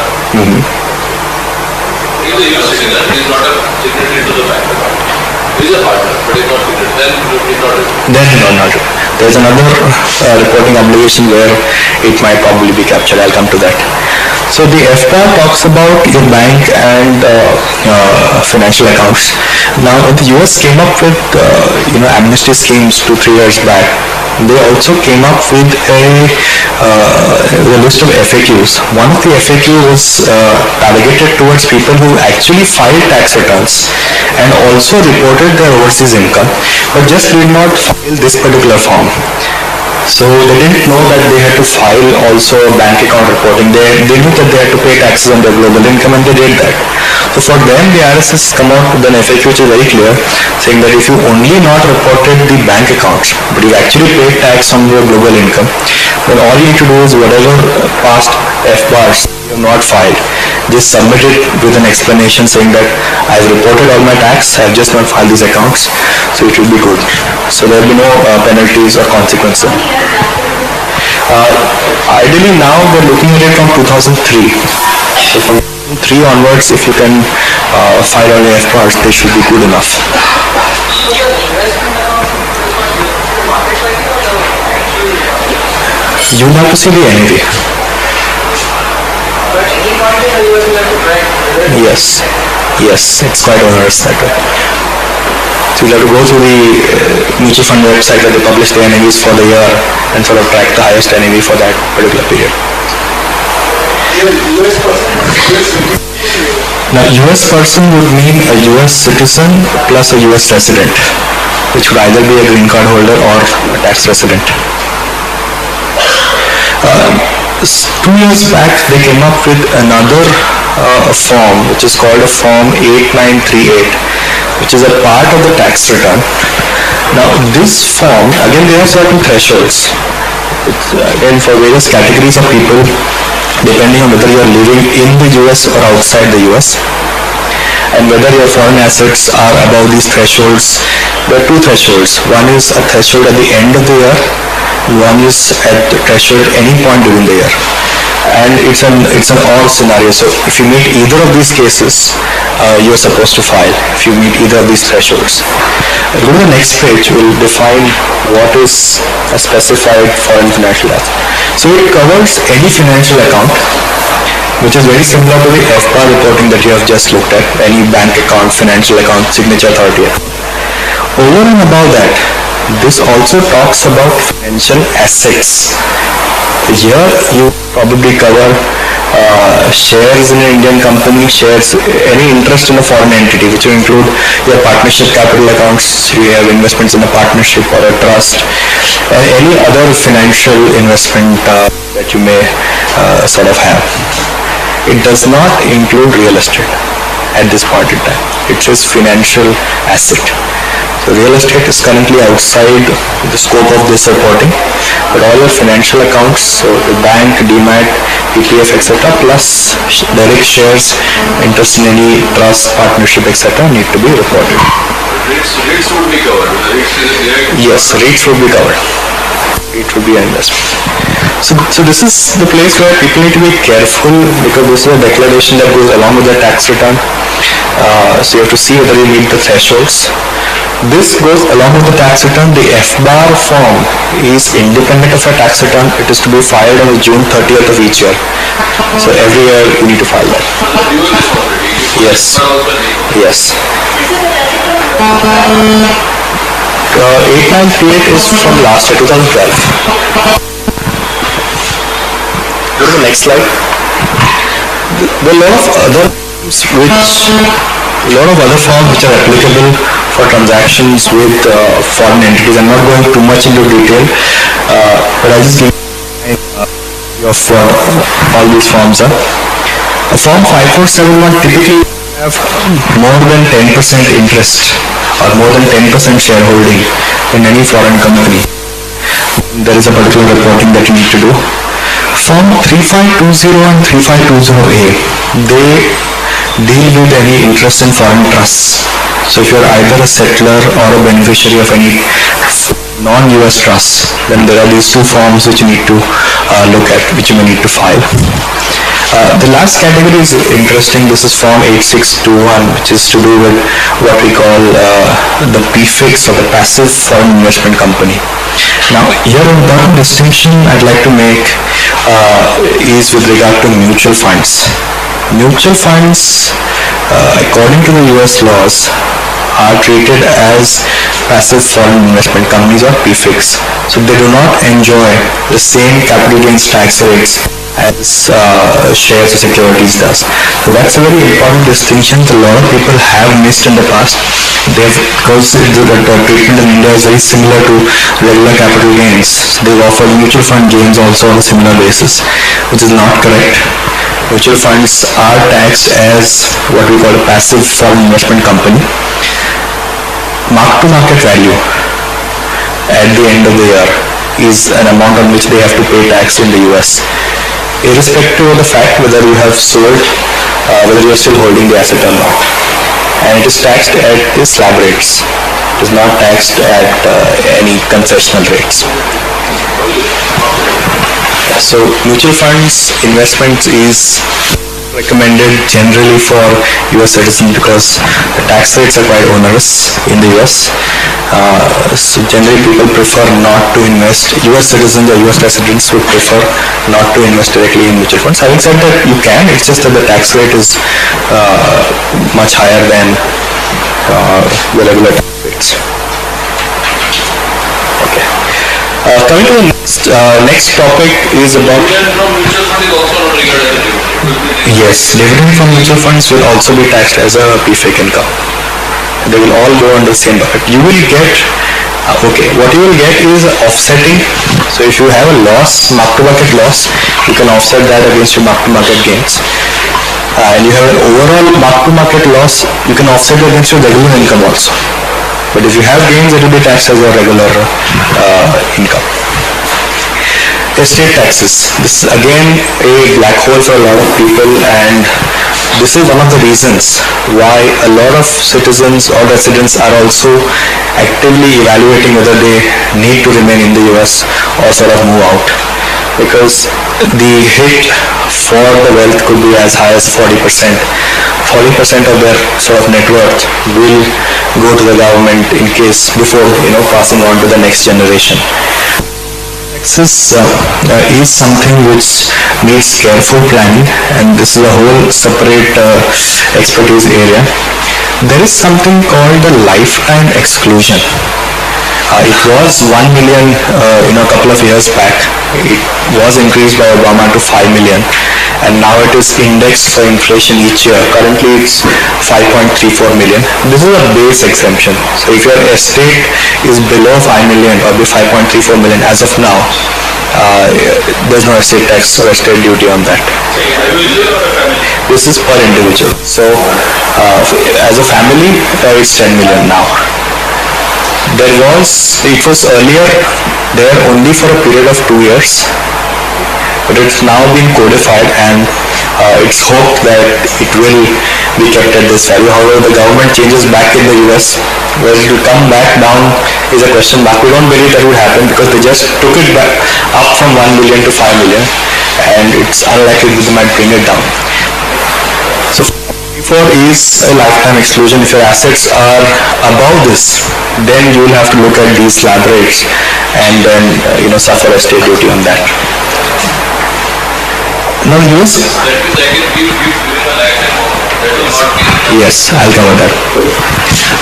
He is a US citizen, he is not a signatory to the bank account. He is a partner, but he is not signatory. Then he is not resident. Then he is not. There is another reporting obligation where it might probably be captured. I'll come to that. So the FPAR talks about your bank and financial accounts. Now the US came up with amnesty schemes 2-3 years back. They also came up with a list of FAQs. One of the FAQ was targeted towards people who actually filed tax returns and also reported their overseas income, but just did not file this particular form. So they didn't know that they had to file also bank account reporting. They knew that they had to pay taxes on their global income, and they did that. So for them, the IRS has come out with an FAQ which is very clear, saying that if you only not reported the bank accounts, but you actually paid tax on your global income, then all you need to do is whatever past FBARs you have not filed, just submit it with an explanation saying that I've reported all my tax, I've just not filed these accounts, so it will be good. So there will be no penalties or consequences. Ideally now we're looking at it from 2003. So from 2003 onwards, if you can file all the FBARs, they should be good enough. You'll have to see the NAV. Yes, it's quite onerous that way. So you'll have to go through the mutual fund website where they publish the NAVs for the year and sort of track the highest NAV for that particular period. Now, US person would mean a US citizen plus a US resident, which would either be a green card holder or a tax resident. 2 years back, they came up with another form, which is called a Form 8938, which is a part of the tax return. Now, this form, again, there are certain thresholds. It's, again, for various categories of people, depending on whether you are living in the US or outside the US, and whether your foreign assets are above these thresholds. There are two thresholds. One is a threshold at the end of the year, one is at the threshold at any point during the year. And it's an or scenario. So if you meet either of these cases, you're supposed to file if you meet either of these thresholds. Go to the next page, we'll define what is a specified foreign financial asset. So it covers any financial account, which is very similar to the FBAR reporting that you have just looked at, any bank account, financial account, signature authority account. Over and above that, this also talks about financial assets. Here you probably cover shares in an Indian company, shares, any interest in a foreign entity, which will include your partnership capital accounts, you have investments in a partnership or a trust, any other financial investment that you may sort of have. It does not include real estate at this point in time. It says financial asset. So real estate is currently outside the scope of this reporting, but all your financial accounts, so the bank, DMAT, PPF, etc., plus direct shares, interest in any trust, partnership, etc., need to be reported. Rates would be covered. Yes, rates would be covered. It would be an investment. So this is the place where people need to be careful, because this is a declaration that goes along with the tax return. So you have to see whether you meet the thresholds. This goes along with the tax return. The FBAR form is independent of a tax return. It is to be filed on June 30th of each year. So every year you need to file that. Yes. Yes. 8938 is from last year, 2012. Go to the next slide. There are a lot of other forms which are applicable for transactions with foreign entities. I'm not going too much into detail, but I'll just give you of all these forms are. A Form 5471 typically have more than 10% interest or more than 10% shareholding in any foreign company. There is a particular reporting that you need to do. Form 3520 and 3520A, they deal with any interest in foreign trusts. So if you are either a settler or a beneficiary of any non-US trust, then there are these two forms which you need to look at, which you may need to file. The last category is interesting. This is Form 8621, which is to do with what we call the PFIX, or the Passive Foreign Investment Company. Now, here an important distinction I'd like to make is with regard to mutual funds. Mutual funds, according to the US laws, are treated as passive foreign investment companies, or PFICs. So they do not enjoy the same capital gains tax rates as shares or securities does. So that's a very important distinction that a lot of people have missed in the past. Because the treatment in India is very similar to regular capital gains. So they've offered mutual fund gains also on a similar basis, which is not correct. Mutual funds are taxed as what we call a passive foreign investment company. Mark-to-market value at the end of the year is an amount on which they have to pay tax in the US, irrespective of the fact whether you have sold, whether you are still holding the asset or not. And it is taxed at the slab rates. It is not taxed at any concessional rates. So mutual funds investments is recommended generally for US citizens because the tax rates are quite onerous in the US. So generally people prefer not to invest. US citizens or US residents would prefer not to invest directly in mutual funds. Having said that, you can, it's just that the tax rate is much higher than the regular tax rates. Okay. Coming to the next topic is about... Dividend from mutual fund is also not regarded as a dividend. Yes, dividend from mutual funds will also be taxed as a PFIC income. They will all go under the same bucket. You will get, what you will get is offsetting. So if you have a loss, mark-to-market loss, you can offset that against your mark-to-market gains. And you have an overall mark-to-market loss, you can offset it against your regular income also. But if you have gains, it will be taxed as your regular income. Estate taxes. This is again a black hole for a lot of people, and this is one of the reasons why a lot of citizens or residents are also actively evaluating whether they need to remain in the US or sort of move out, because the hit for the wealth could be as high as 40%. 40% of their sort of net worth will go to the government in case before passing on to the next generation. Taxes is something which needs careful planning, and this is a whole separate expertise area. There is something called the lifetime exclusion. It was 1 million a couple of years back. It was increased by Obama to 5 million, and now it is indexed for inflation each year. Currently it's 5.34 million. This is a base exemption. So if your estate is below 5 million or be 5.34 million as of now, there's no estate tax or estate duty on that. This is per individual. So as a family, it's 10 million now. It was earlier there only for a period of 2 years, but it's now been codified, and it's hoped that it will be kept at this value. However, the government changes back in the US, where it will come back down is a question mark. We don't believe that would happen, because they just took it back up from 1 million to 5 million, and it's unlikely that they might bring it down. So before is a lifetime exclusion. If your assets are above this, then you will have to look at these slab rates and then suffer estate duty on that. Now US. That means I can give during a lifetime also. That will not be. Yes, I'll cover that.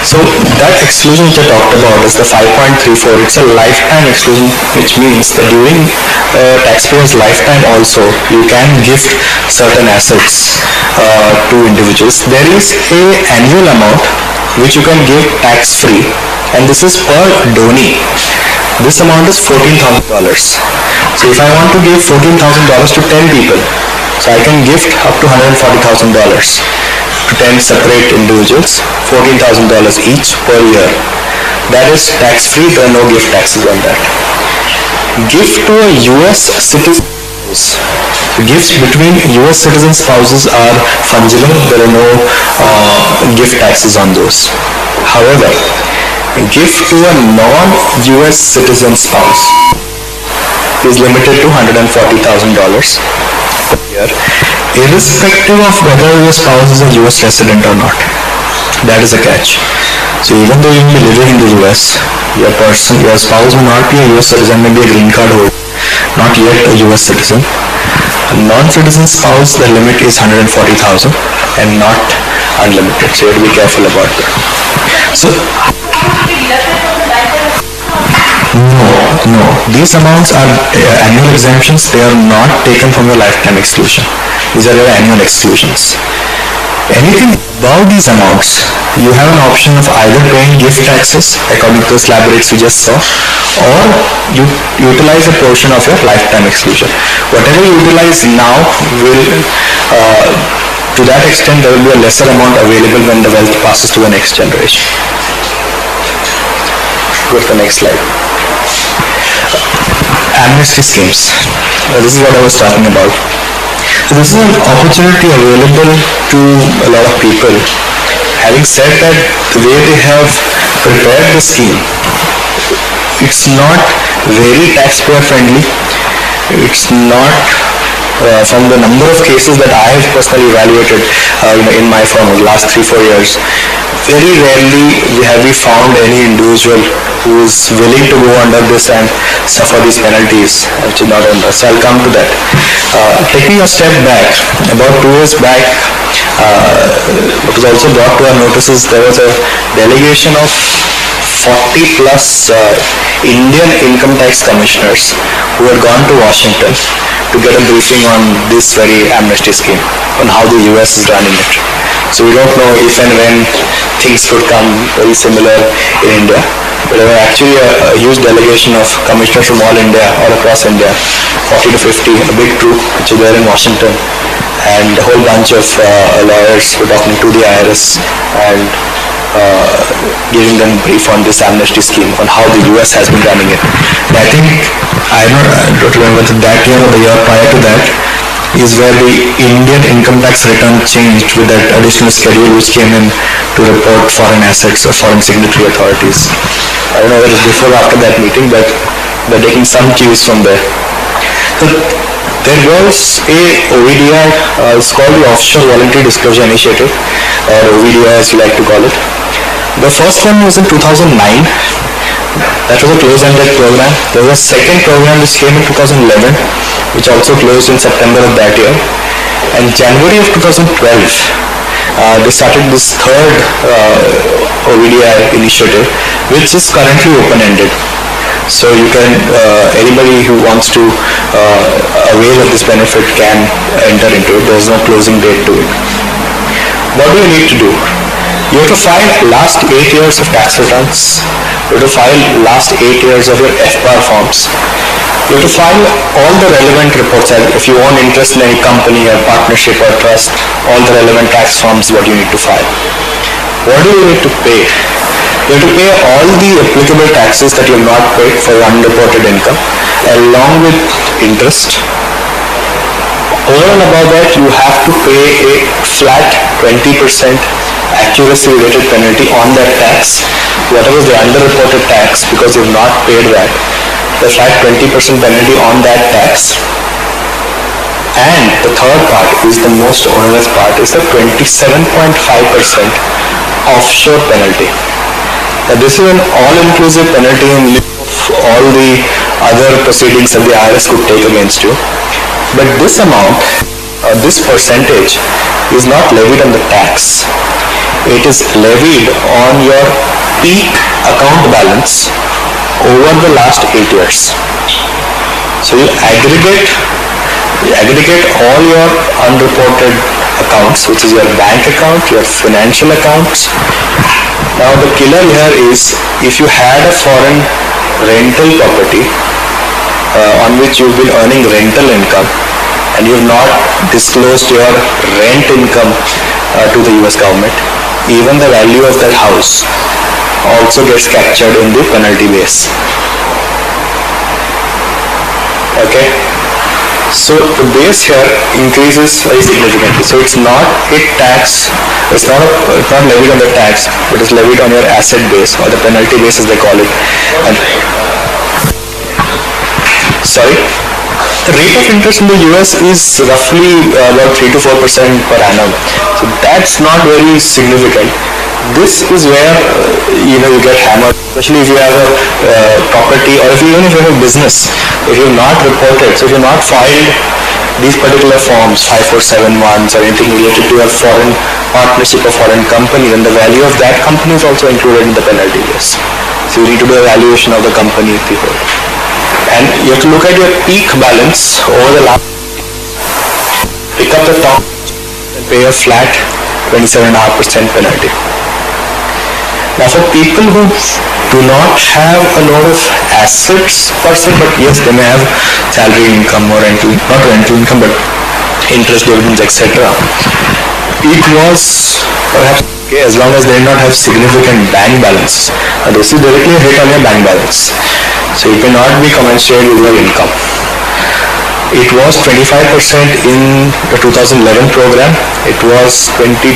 So that exclusion which I talked about is the 5.34. It's a lifetime exclusion, which means that during taxpayer's lifetime also you can gift certain assets to individuals. There is a annual amount which you can give tax-free, and this is per donee. This amount is $14,000. So if I want to give $14,000 to 10 people, so I can gift up to $140,000 to 10 separate individuals, $14,000 each per year. That is tax-free. There are no gift taxes on that. Gift to a US citizen. Gifts between US citizen spouses are fungible. There are no gift taxes on those. However, gift to a non-US citizen spouse is limited to $140,000 per year, irrespective of whether your spouse is a US resident or not. That is a catch. So even though you will be living in the US, your spouse may not be a US citizen, may be a green card holder, not yet a US citizen. A non-citizen spouse, the limit is $140,000 and not unlimited. So you have to be careful about that. So no. These amounts are annual exemptions. They are not taken from your lifetime exclusion. These are your annual exclusions. Anything above these amounts, you have an option of either paying gift taxes according to the slab rates we just saw, or you utilize a portion of your lifetime exclusion. Whatever you utilize now will, to that extent, there will be a lesser amount available when the wealth passes to the next generation. Go to the next slide. Amnesty schemes. This is what I was talking about. So this is an opportunity available to a lot of people. Having said that, the way they have prepared the scheme, it's not very taxpayer friendly. It's not from the number of cases that I have personally evaluated in my firm over the last 3-4 years, very rarely have we found any individual who is willing to go under this and suffer these penalties, which is not under. So I'll come to that. Taking a step back, about 2 years back, what was also brought to our notices, there was a delegation of 40 plus Indian income tax commissioners who had gone to Washington to get a briefing on this very amnesty scheme, on how the US is running it. So we don't know if and when things could come very similar in India. But there were actually a huge delegation of commissioners from all India, all across India, 40 to 50, a big troop which is there in Washington, and a whole bunch of lawyers were talking to the IRS and giving them brief on this amnesty scheme, on how the US has been running it. And I think, I don't remember that year or the year prior to that, is where the Indian income tax return changed with that additional schedule which came in to report foreign assets or foreign signatory authorities. I don't know whether it was before or after that meeting, but they're taking some cues from there. So there was a OVDI, it's called the Offshore Voluntary Disclosure Initiative, or OVDI as you like to call it. The first one was in 2009. That was a close-ended program. There was a second program which came in 2011, which also closed in September of that year. And January of 2012, they started this third OVDI initiative, which is currently open-ended. So you can, anybody who wants to avail of this benefit can enter into it. There is no closing date to it. What do you need to do? You have to file last 8 years of tax returns. You have to file last 8 years of your FBAR forms. You have to file all the relevant reports. If you own interest in any company or partnership or trust, all the relevant tax forms what you need to file. What do you need to pay? You have to pay all the applicable taxes that you have not paid for your unreported income, along with interest. Over and above that, you have to pay a flat 20% accuracy related penalty on that tax. Whatever is the underreported tax, because you have not paid that, the flat 20% penalty on that tax. And the third part is the most onerous part, is the 27.5% offshore penalty. Now this is an all-inclusive penalty in lieu of all the other proceedings that the IRS could take against you. But this amount, this percentage, is not levied on the tax. It is levied on your peak account balance over the last 8 years. So you aggregate all your unreported accounts, which is your bank account, your financial accounts. Now the killer here is, if you had a foreign rental property on which you've been earning rental income and you've not disclosed your rent income to the US government, even the value of that house also gets captured in the penalty base. Okay? So the base here increases very significantly. So it's not a tax, it's not levied on the tax, but it's levied on your asset base, or the penalty base as they call it. And sorry? The rate of interest in the US is roughly about 3 to 4% per annum. So that's not very significant. This is where you get hammered, especially if you have a property, or even if you have a business. If you have not reported, so if you have not filed these particular forms, 5471s or anything related to a foreign partnership or foreign company, then the value of that company is also included in the penalty base. So you need to do a valuation of the company if you hold. And you have to look at your peak balance over the last, pick up the top and pay a flat 27.5% penalty. Now for people who do not have a lot of assets per se, but yes, they may have salary income or not rental income, but interest, dividends, etc. It was perhaps okay as long as they did not have significant bank balance. Now this is directly a hit on your bank balance. So it may not be commensurate with your income. It was 25% in the 2011 program. It was 22%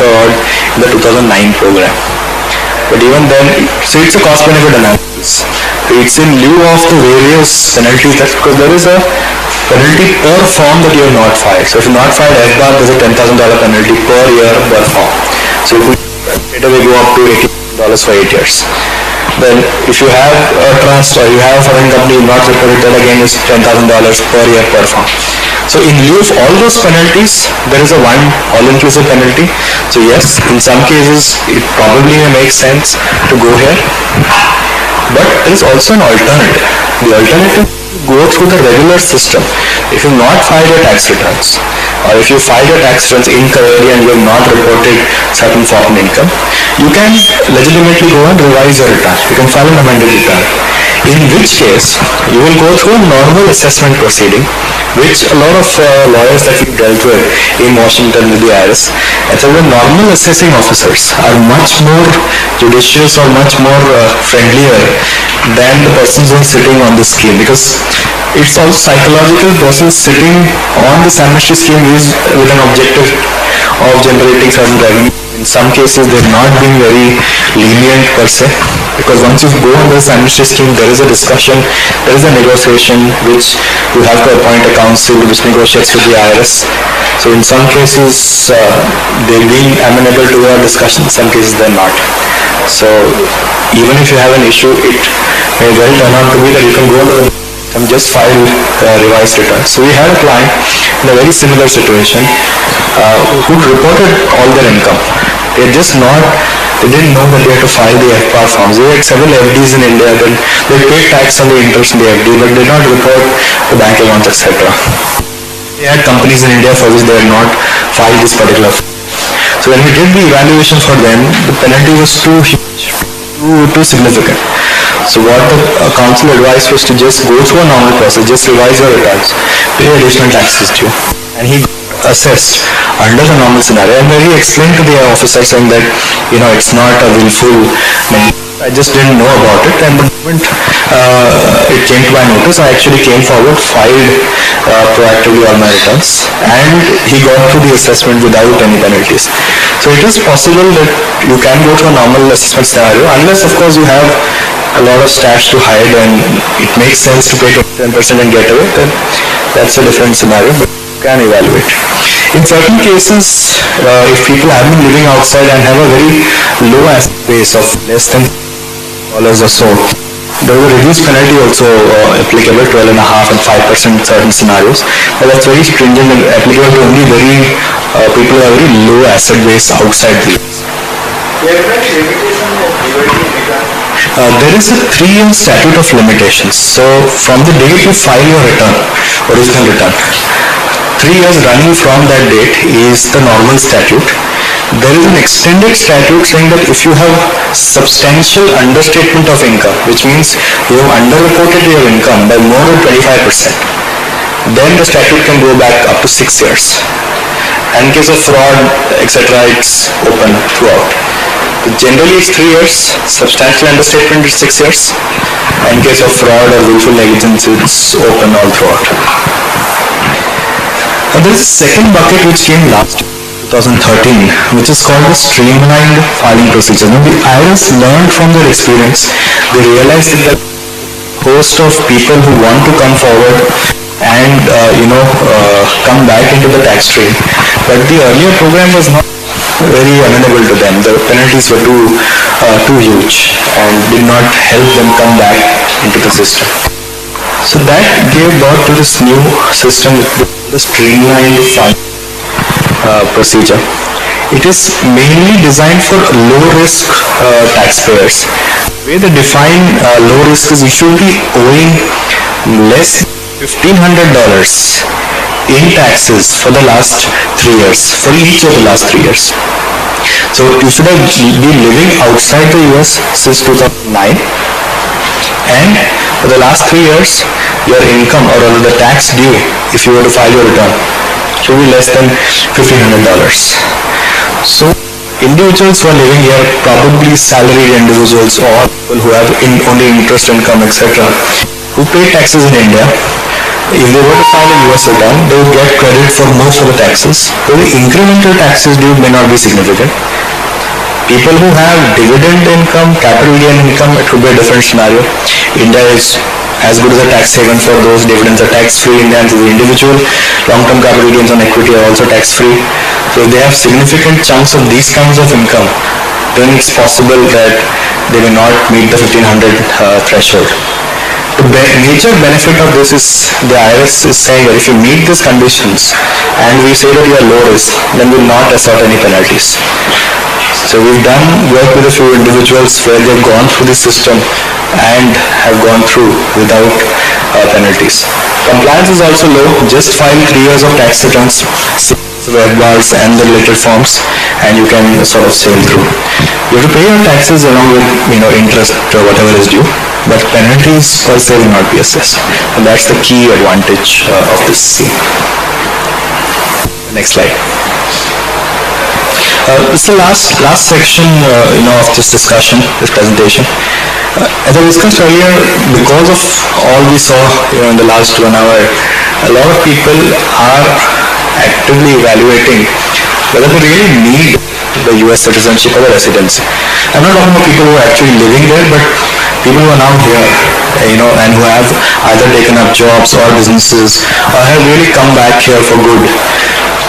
odd in the 2009 program. But even then, so it's a cost-benefit analysis. It's in lieu of the various penalties, because there is a penalty per form that you have not filed. So if you have not filed FBAR, there's a $10,000 penalty per year per form. So it will straight away go up to $80,000 for 8 years. Then if you have a trust or you have a foreign company not reported, then again is $10,000 per year per form. So in lieu of all those penalties, there is a one all-inclusive penalty. So yes, in some cases it probably may make sense to go here, but there is also an alternative. The alternative, go through the regular system. If you have not filed your tax returns, or if you filed your tax returns incorrectly and you have not reported certain foreign income, you can legitimately go and revise your return. You can file an amended return. In which case, you will go through a normal assessment proceeding, which a lot of lawyers that we've dealt with in Washington with the IRS, and so the normal assessing officers are much more judicious or much more friendlier than the persons who are sitting on the scheme, because it's also psychological. Person sitting on this amnesty scheme is with an objective of generating certain revenue. In some cases, they're not being very lenient per se, because once you go on this amnesty scheme, there is a discussion, there is a negotiation, which you have to appoint a council which negotiates with the IRS. So in some cases, they're being amenable to your discussion, in some cases they're not. So even if you have an issue, it may well turn out to be that you can go to the and just file revised returns. So we had a client in a very similar situation who reported all their income. They didn't know that they had to file the FBAR forms. They had several FDs in India, then they paid tax on the interest in the FD, but did not report the bank accounts, etc. They had companies in India for which they had not filed this particular form. So when we did the evaluation for them, the penalty was too huge, too significant. So what the council advised was to just go through a normal process, just revise your returns, pay additional taxes due. And he assessed under the normal scenario, and where he explained to the officer saying that, it's not a willful, I just didn't know about it, and the moment it came to my notice, I actually came forward, filed proactively all my returns, and he got through the assessment without any penalties. So it is possible that you can go through a normal assessment scenario, unless of course you have a lot of stash to hide and it makes sense to pay 10% and get away, then that's a different scenario, but you can evaluate. In certain cases, if people have been living outside and have a very low asset base of less than $12 or so, there is a reduced penalty also applicable, 12.5% and 5% in certain scenarios, but that's very stringent and applicable to only people who have very low asset base outside the US. There is a 3-year statute of limitations. So from the date you file your return, original return, 3 years running from that date is the normal statute. There is an extended statute saying that if you have substantial understatement of income, which means you have underreported your income by more than 25%, then the statute can go back up to 6 years. And in case of fraud, etc., it's open throughout. Generally it's 3 years, substantial understatement is 6 years, and in case of fraud or willful negligence it's open all throughout. And there is a second bucket which came last 2013, which is called the streamlined filing procedure. Now the IRS learned from their experience, they realized that a host of people who want to come forward and come back into the tax stream, but the earlier program was not very amenable to them. The penalties were too huge and did not help them come back into the system. So that gave birth to this new system, the streamlined filing procedure. It is mainly designed for low-risk taxpayers. The way they define low risk is you should be owing less than $1,500 in taxes for the last 3 years, for each of the last 3 years. So you should have been living outside the US since 2009, and for the last 3 years, your income or the tax due, if you were to file your return, should be less than $1,500. So individuals who are living here, probably salaried individuals or people who have only interest income, etc., who pay taxes in India, if they were to file a US return, they would get credit for most of the taxes, but the incremental taxes due may not be significant. People who have dividend income, capital gain income, it would be a different scenario. India is as good as a tax haven for those. Dividends are tax-free in the hands of the individual. Long-term capital gains on equity are also tax-free. So if they have significant chunks of these kinds of income, then it's possible that they may not meet the 1500 threshold. The major benefit of this is the IRS is saying that if you meet these conditions and we say that you are low risk, then we will not assert any penalties. So we've done work with a few individuals where they've gone through the system and have gone through without penalties. Compliance is also low. Just file 3 years of tax returns, web bars and the related forms, and you can sort of sail through. You have to pay your taxes along with interest or whatever is due, but penalties per se will not be assessed. And that's the key advantage of this scheme. Next slide. This is the last section of this discussion, this presentation. As I discussed earlier, because of all we saw in the last 1 hour, a lot of people are actively evaluating whether they really need the US citizenship or the residency. I'm not talking about people who are actually living there, but people who are now here, and who have either taken up jobs or businesses or have really come back here for good,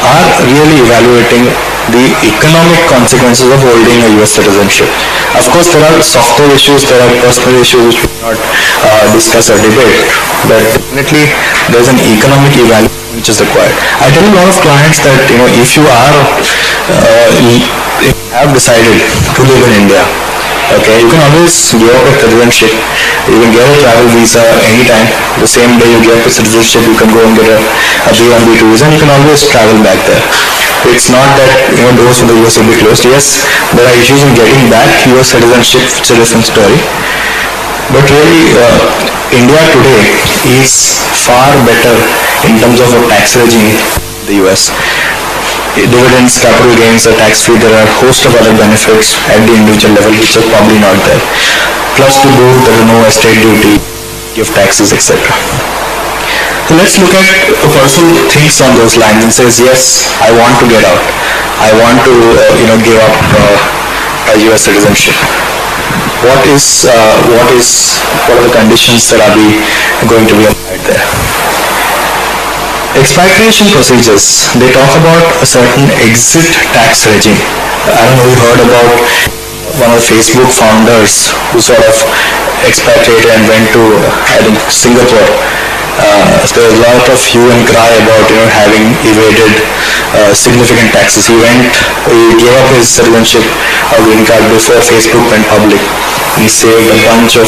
are really evaluating the economic consequences of holding a US citizenship. Of course, there are softer issues, there are personal issues which we cannot discuss or debate, but definitely there's an economic evaluation which is required. I tell a lot of clients that if you have decided to live in India, okay, you can always give up a citizenship. You can get a travel visa anytime. The same day you get the citizenship, you can go and get a B1, B2 visa, and you can always travel back there. It's not that doors for the US will be closed. Yes, there are issues in getting back US citizenship, it's a different story. But really, India today is far better in terms of a tax regime in the US. Dividends, capital gains are tax-free. There are a host of other benefits at the individual level which are probably not there. Plus to boot, there is no estate duty, gift taxes, etc. So let's look at a person who thinks on those lines and says, yes, I want to get out. I want to give up a US citizenship. What are the conditions that are going to be applied there? Expatriation procedures, they talk about a certain exit tax regime. I don't know if you heard about one of the Facebook founders who sort of expatriated and went to, I think, Singapore. So there was a lot of hue and cry about having evaded significant taxes. He gave up his citizenship or green card before Facebook went public. He saved a bunch of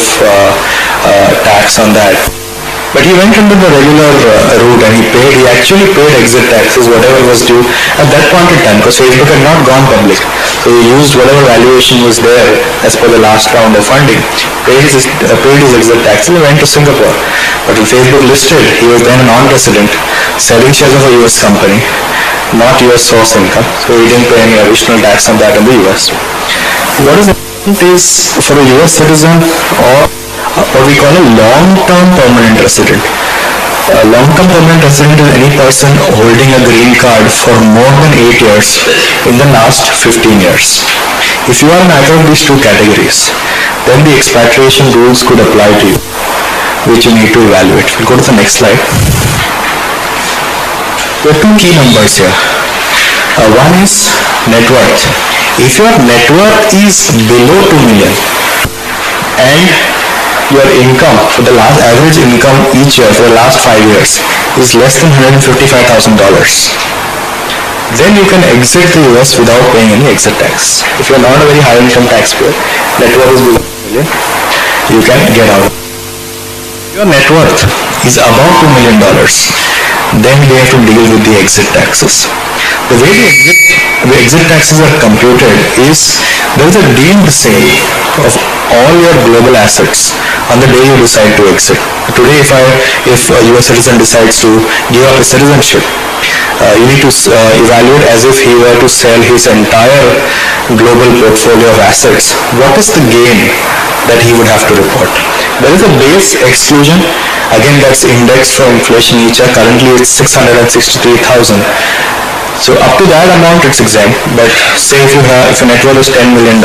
tax on that. But he went into the regular route and he actually paid exit taxes, whatever was due at that point in time, because Facebook had not gone public. So he used whatever valuation was there as per the last round of funding, paid his exit taxes and went to Singapore. But when Facebook listed, he was then a non-resident, selling shares of a US company, not US source income, so he didn't pay any additional tax on that in the US. What is important is for a US citizen or what we call a long-term permanent resident. A long-term permanent resident is any person holding a green card for more than 8 years in the last 15 years. If you are in either of these two categories, then the expatriation rules could apply to you, which you need to evaluate. We'll go to the next slide. There are two key numbers here. One is net worth. If your net worth is below 2 million and your income for the average income each year for the last 5 years is less than $155,000, then you can exit the US without paying any exit tax. If you are not a very high income taxpayer, net worth is below 2 million, you can get out. If your net worth is above $2 million, then we have to deal with the exit taxes. The way the exit taxes are computed is there is a deemed sale of all your global assets on the day you decide to exit. Today, if a US citizen decides to give up his citizenship, you need to evaluate as if he were to sell his entire global portfolio of assets. What is the gain that he would have to report? There is a base exclusion. Again, that's indexed for inflation each year. Currently, it's 663,000. So up to that amount it's exempt, but say if a net worth is $10 million,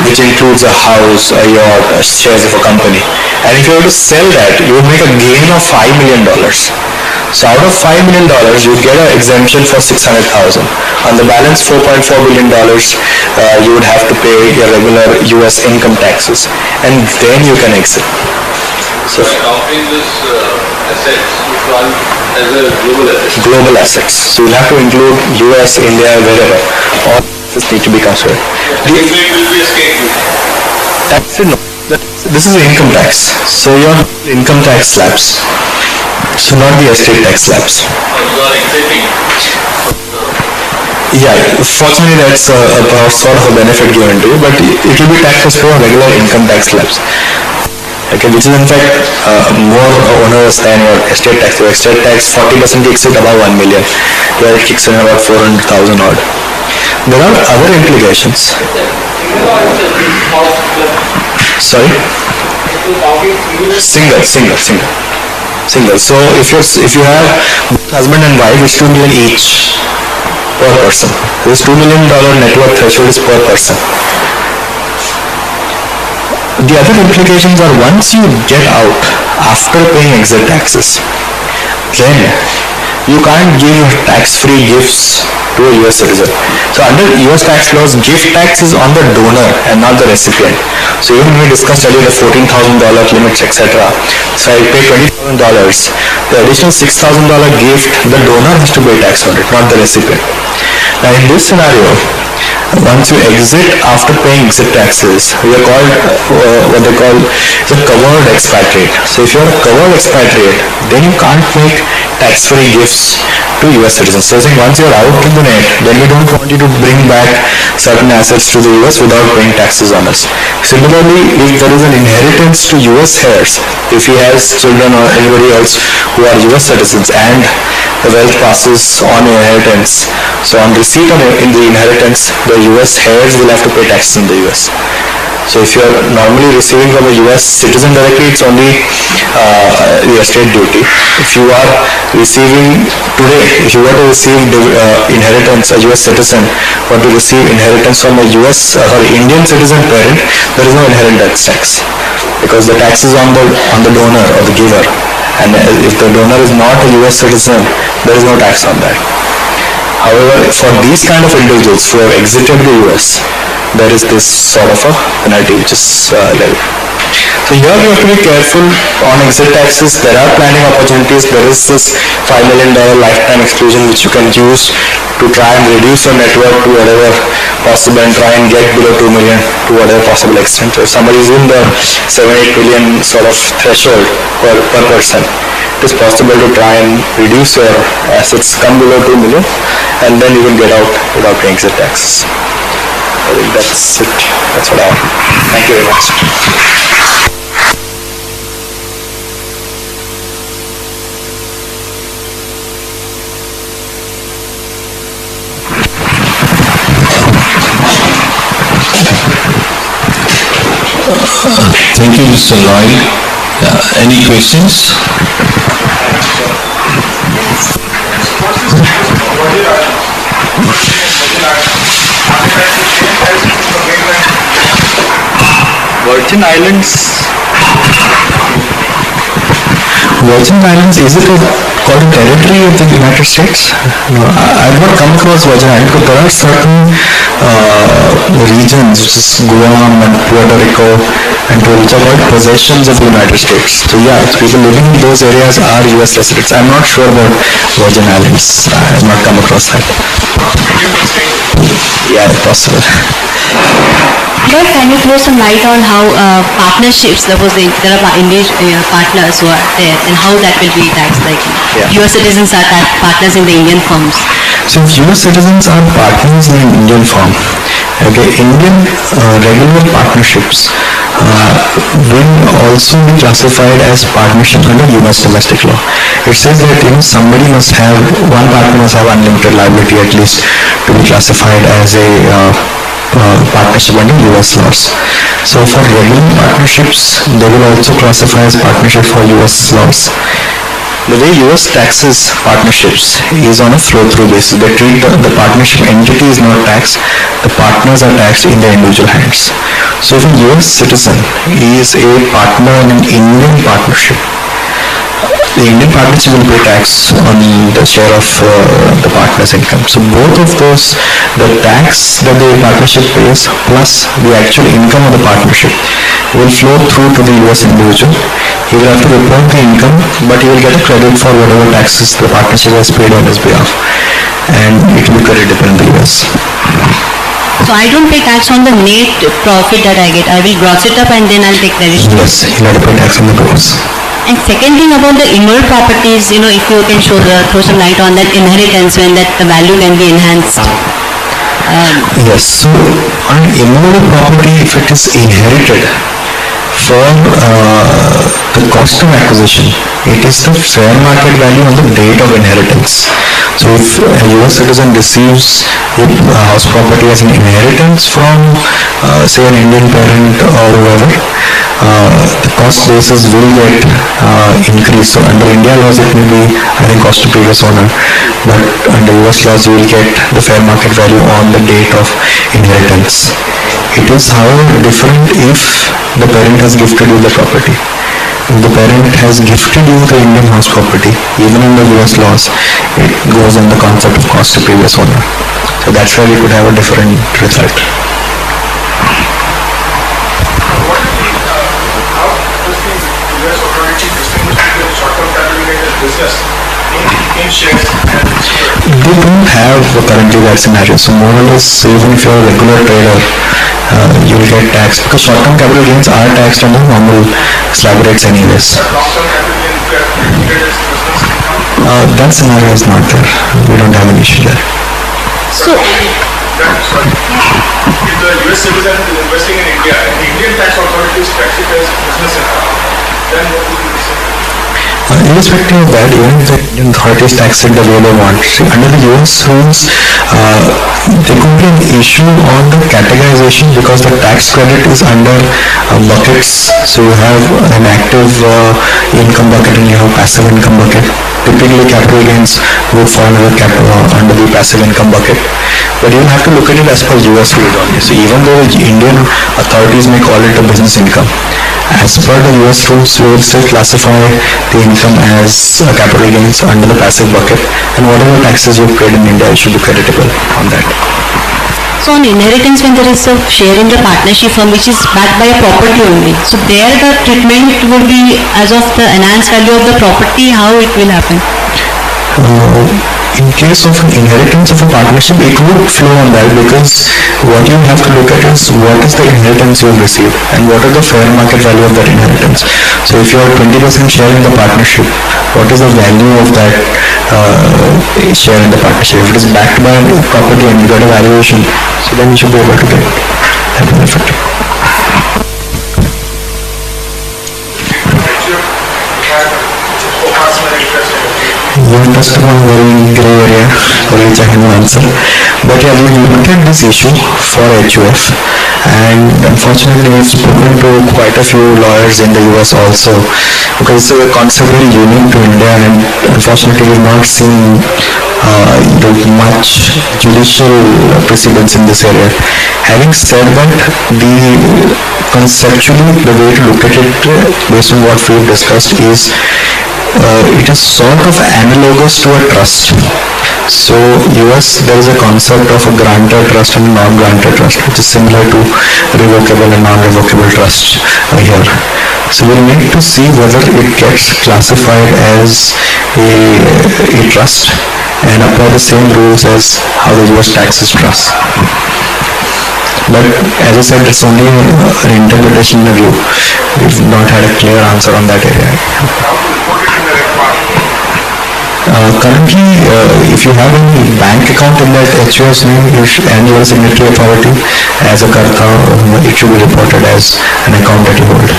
which includes a house, a yacht, shares of a company, and if you were to sell that, you would make a gain of $5 million. So out of $5 million, you get an exemption for 600,000. On the balance $4.4 billion, you would have to pay your regular US income taxes, and then you can exit. So Counting this assets which run as a global asset. global assets. So you'll have to include US, India, wherever. All this need to be considered. The rate will be a state duty. Tax, no. This is income tax. So your income tax slabs. So not the estate tax slabs. You are exiting. Yeah, fortunately that's a sort of a benefit given to you, but it will be taxed as per regular income tax slabs. Okay, which is in fact more onerous than your estate tax. Your estate tax 40% kicks it above 1 million, where it kicks in about 400,000 odd. There are other implications. Sorry? Single. So if you have husband and wife, it's 2 million each per person. This $2 million net worth threshold is per person. The other implications are once you get out after paying exit taxes, then you can't give tax-free gifts to a US citizen. So under US tax laws, gift tax is on the donor and not the recipient. So even we discussed earlier the $14,000 limits, etc. So I pay $20,000. The additional $6,000 gift, the donor has to pay tax on it, not the recipient. Now in this scenario, once you exit after paying exit taxes, we are called what they call the covered expatriate. So if you are a covered expatriate, then you can't make tax-free gifts to US citizens. So saying once you are out in the net, then we don't want you to bring back certain assets to the US without paying taxes on us. Similarly, if there is an inheritance to US heirs, if he has children or anybody else who are US citizens and the wealth passes on inheritance, so on receipt of in the inheritance, the US heirs will have to pay taxes in the US. So if you are normally receiving from a US citizen directly, it's only the estate duty. If you are receiving today, if you were to receive inheritance, a US citizen were to receive inheritance from a Indian citizen parent, there is no inheritance tax because the tax is on the donor or the giver, and if the donor is not a US citizen, there is no tax on that. However, for these kind of individuals who have exited the US, there is this sort of a penalty which is levied. So here you have to be careful on exit taxes. There are planning opportunities. There is this $5 million lifetime exclusion which you can use to try and reduce your net worth to whatever possible and try and get below 2 million to whatever possible extent. So if somebody is in the 7-8 million sort of threshold per person, it is possible to try and reduce your assets, come below 2 million, and then you can get out without paying exit taxes. I think that's it. That's what I have. Thank you very much. Thank you, Mr. Lloyd. Any questions? Virgin Islands, is it called a territory of the United States? No, I've not come across Virgin Islands, but there are certain regions, which is Guam and Puerto Rico, and which are called possessions of the United States. So yeah, people living in those areas are US residents. I'm not sure about Virgin Islands. I have not come across that. Yeah, possible. But can you throw some light on how partnerships, suppose there are Indian partners who are there, and how that will be taxed? Like US citizens are partners in the Indian firms. So if US citizens are partners in an Indian firm, okay, Indian regular partnerships will also be classified as partnerships under US domestic law. It says that one partner must have unlimited liability at least to be classified as a partnership under US laws. So for regular partnerships, they will also classify as partnership for US laws. The way US taxes partnerships is on a flow-through basis. They treat the partnership entity is not taxed, the partners are taxed in their individual hands. So if a US citizen is a partner in an Indian partnership, the Indian partnership will pay tax on the share of the partner's income. So both of those, the tax that the partnership pays plus the actual income of the partnership will flow through to the US individual. He will have to report the income, but he will get a credit for whatever taxes the partnership has paid on his behalf, and it will be creditable in the US. So I don't pay tax on the net profit that I get. I will gross it up and then I'll take credit. Yes, he'll have to pay tax on the gross. And second thing about the immoral properties, if you can throw some light on that inheritance when that the value can be enhanced. Yes, so on immovable property, if it is inherited for the cost of acquisition, it is the fair market value on the date of inheritance. So if a US citizen receives a house property as an inheritance from say an Indian parent or whoever, the cost basis will get increased. So under India laws it may be, I think, cost to previous owner, but under US laws you will get the fair market value on the date of inheritance. It is however different if the parent has gifted you the property. If the parent has gifted you the Indian house property, even in the US laws, it goes on the concept of cost to previous owner. So that's why we could have a different result. They don't have currently that scenario. So more or less, even if you're a regular trader, you will get taxed because short-term capital gains are taxed under normal slab rates anyways. That scenario is not there. We don't have an issue there. So, if the US citizen is investing in India and the Indian tax authorities tax it as business income, then what would you say? Irrespective of that, even if the Indian authorities tax it the way they want, see, under the US rules, there could be an issue on the categorization because the tax credit is under buckets. So you have an active income bucket and you have passive income bucket. Typically capital gains would fall under the passive income bucket. But you have to look at it as per US rules only. So even though the Indian authorities may call it a business income, as per the US rules, we will still classify the income as capital gains under the passive bucket, and whatever taxes you paid in India, you should be creditable on that. so on inheritance, when there is a share in the partnership firm which is backed by a property only, so there the treatment will be as of the enhanced value of the property, how it will happen? In case of an inheritance of a partnership, it would flow on that because what you have to look at is what is the inheritance you have received and what is the fair market value of that inheritance. So if you are 20% share in the partnership, what is the value of that share in the partnership? If it is backed by a property and you got a valuation, so then you should be able to get that benefit. You are touched upon a very grey area for which I cannot answer. But yeah, we looked at this issue for HUF, and unfortunately we've spoken to quite a few lawyers in the US also, because it's a concept very unique to India, and unfortunately we've not seen much judicial precedence in this area. Having said that, conceptually the way to look at it based on what we've discussed is it is sort of analogous to a trust. So US, there is a concept of a grantor trust and a non-grantor trust, which is similar to revocable and non-revocable trust here. So we'll need to see whether it gets classified as a trust and apply the same rules as how the US taxes trust. But as I said, it's only an interpretation view. We've not had a clear answer on that area. Currently, if you have any bank account in that HUF's name and you are a signatory authority as a Karta, it should be reported as an account that you hold.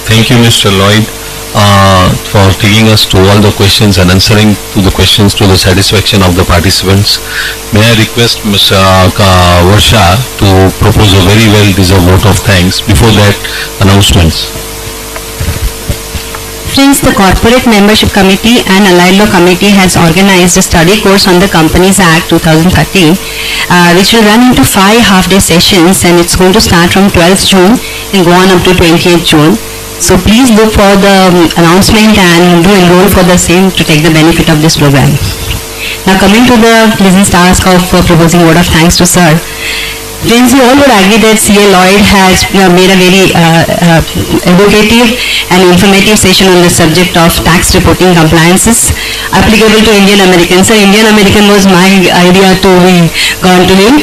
Thank you, Mr. Lloyd. for taking us to all the questions and answering to the questions to the satisfaction of the participants. May I request Ms. Varsha to propose a very well deserved vote of thanks. Before that, announcements. Friends, the Corporate Membership Committee and Allied Law Committee has organized a study course on the Companies Act 2013, which will run into 5 half-day sessions, and it's going to start from 12th June and go on up to 28th June. So please look for the announcement and do enroll for the same to take the benefit of this program. Now coming to the pleasant task of proposing vote of thanks to Sir. Friends, you all would agree that C.A. Lloyd has made a very evocative and informative session on the subject of tax reporting compliances applicable to Indian Americans. So Indian American was my idea to be gone to him.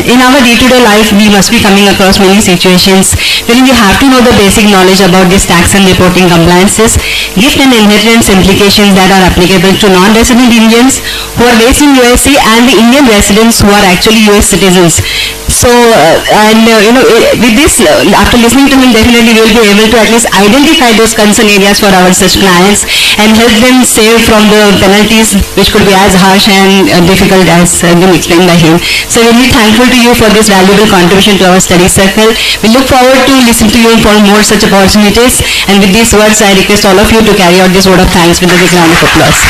In our day-to-day life, we must be coming across many situations wherein we have to know the basic knowledge about these tax and reporting compliances, gift and inheritance implications that are applicable to non-resident Indians who are based in USA and the Indian residents who are actually US citizens. So, with this, after listening to him, definitely we will be able to at least identify those concern areas for our such clients and help them save from the penalties which could be as harsh and difficult as been explained by him. So we're really thankful to you for this valuable contribution to our study circle. We look forward to listening to you for more such opportunities. And with these words, I request all of you to carry out this word of thanks with a big round of applause.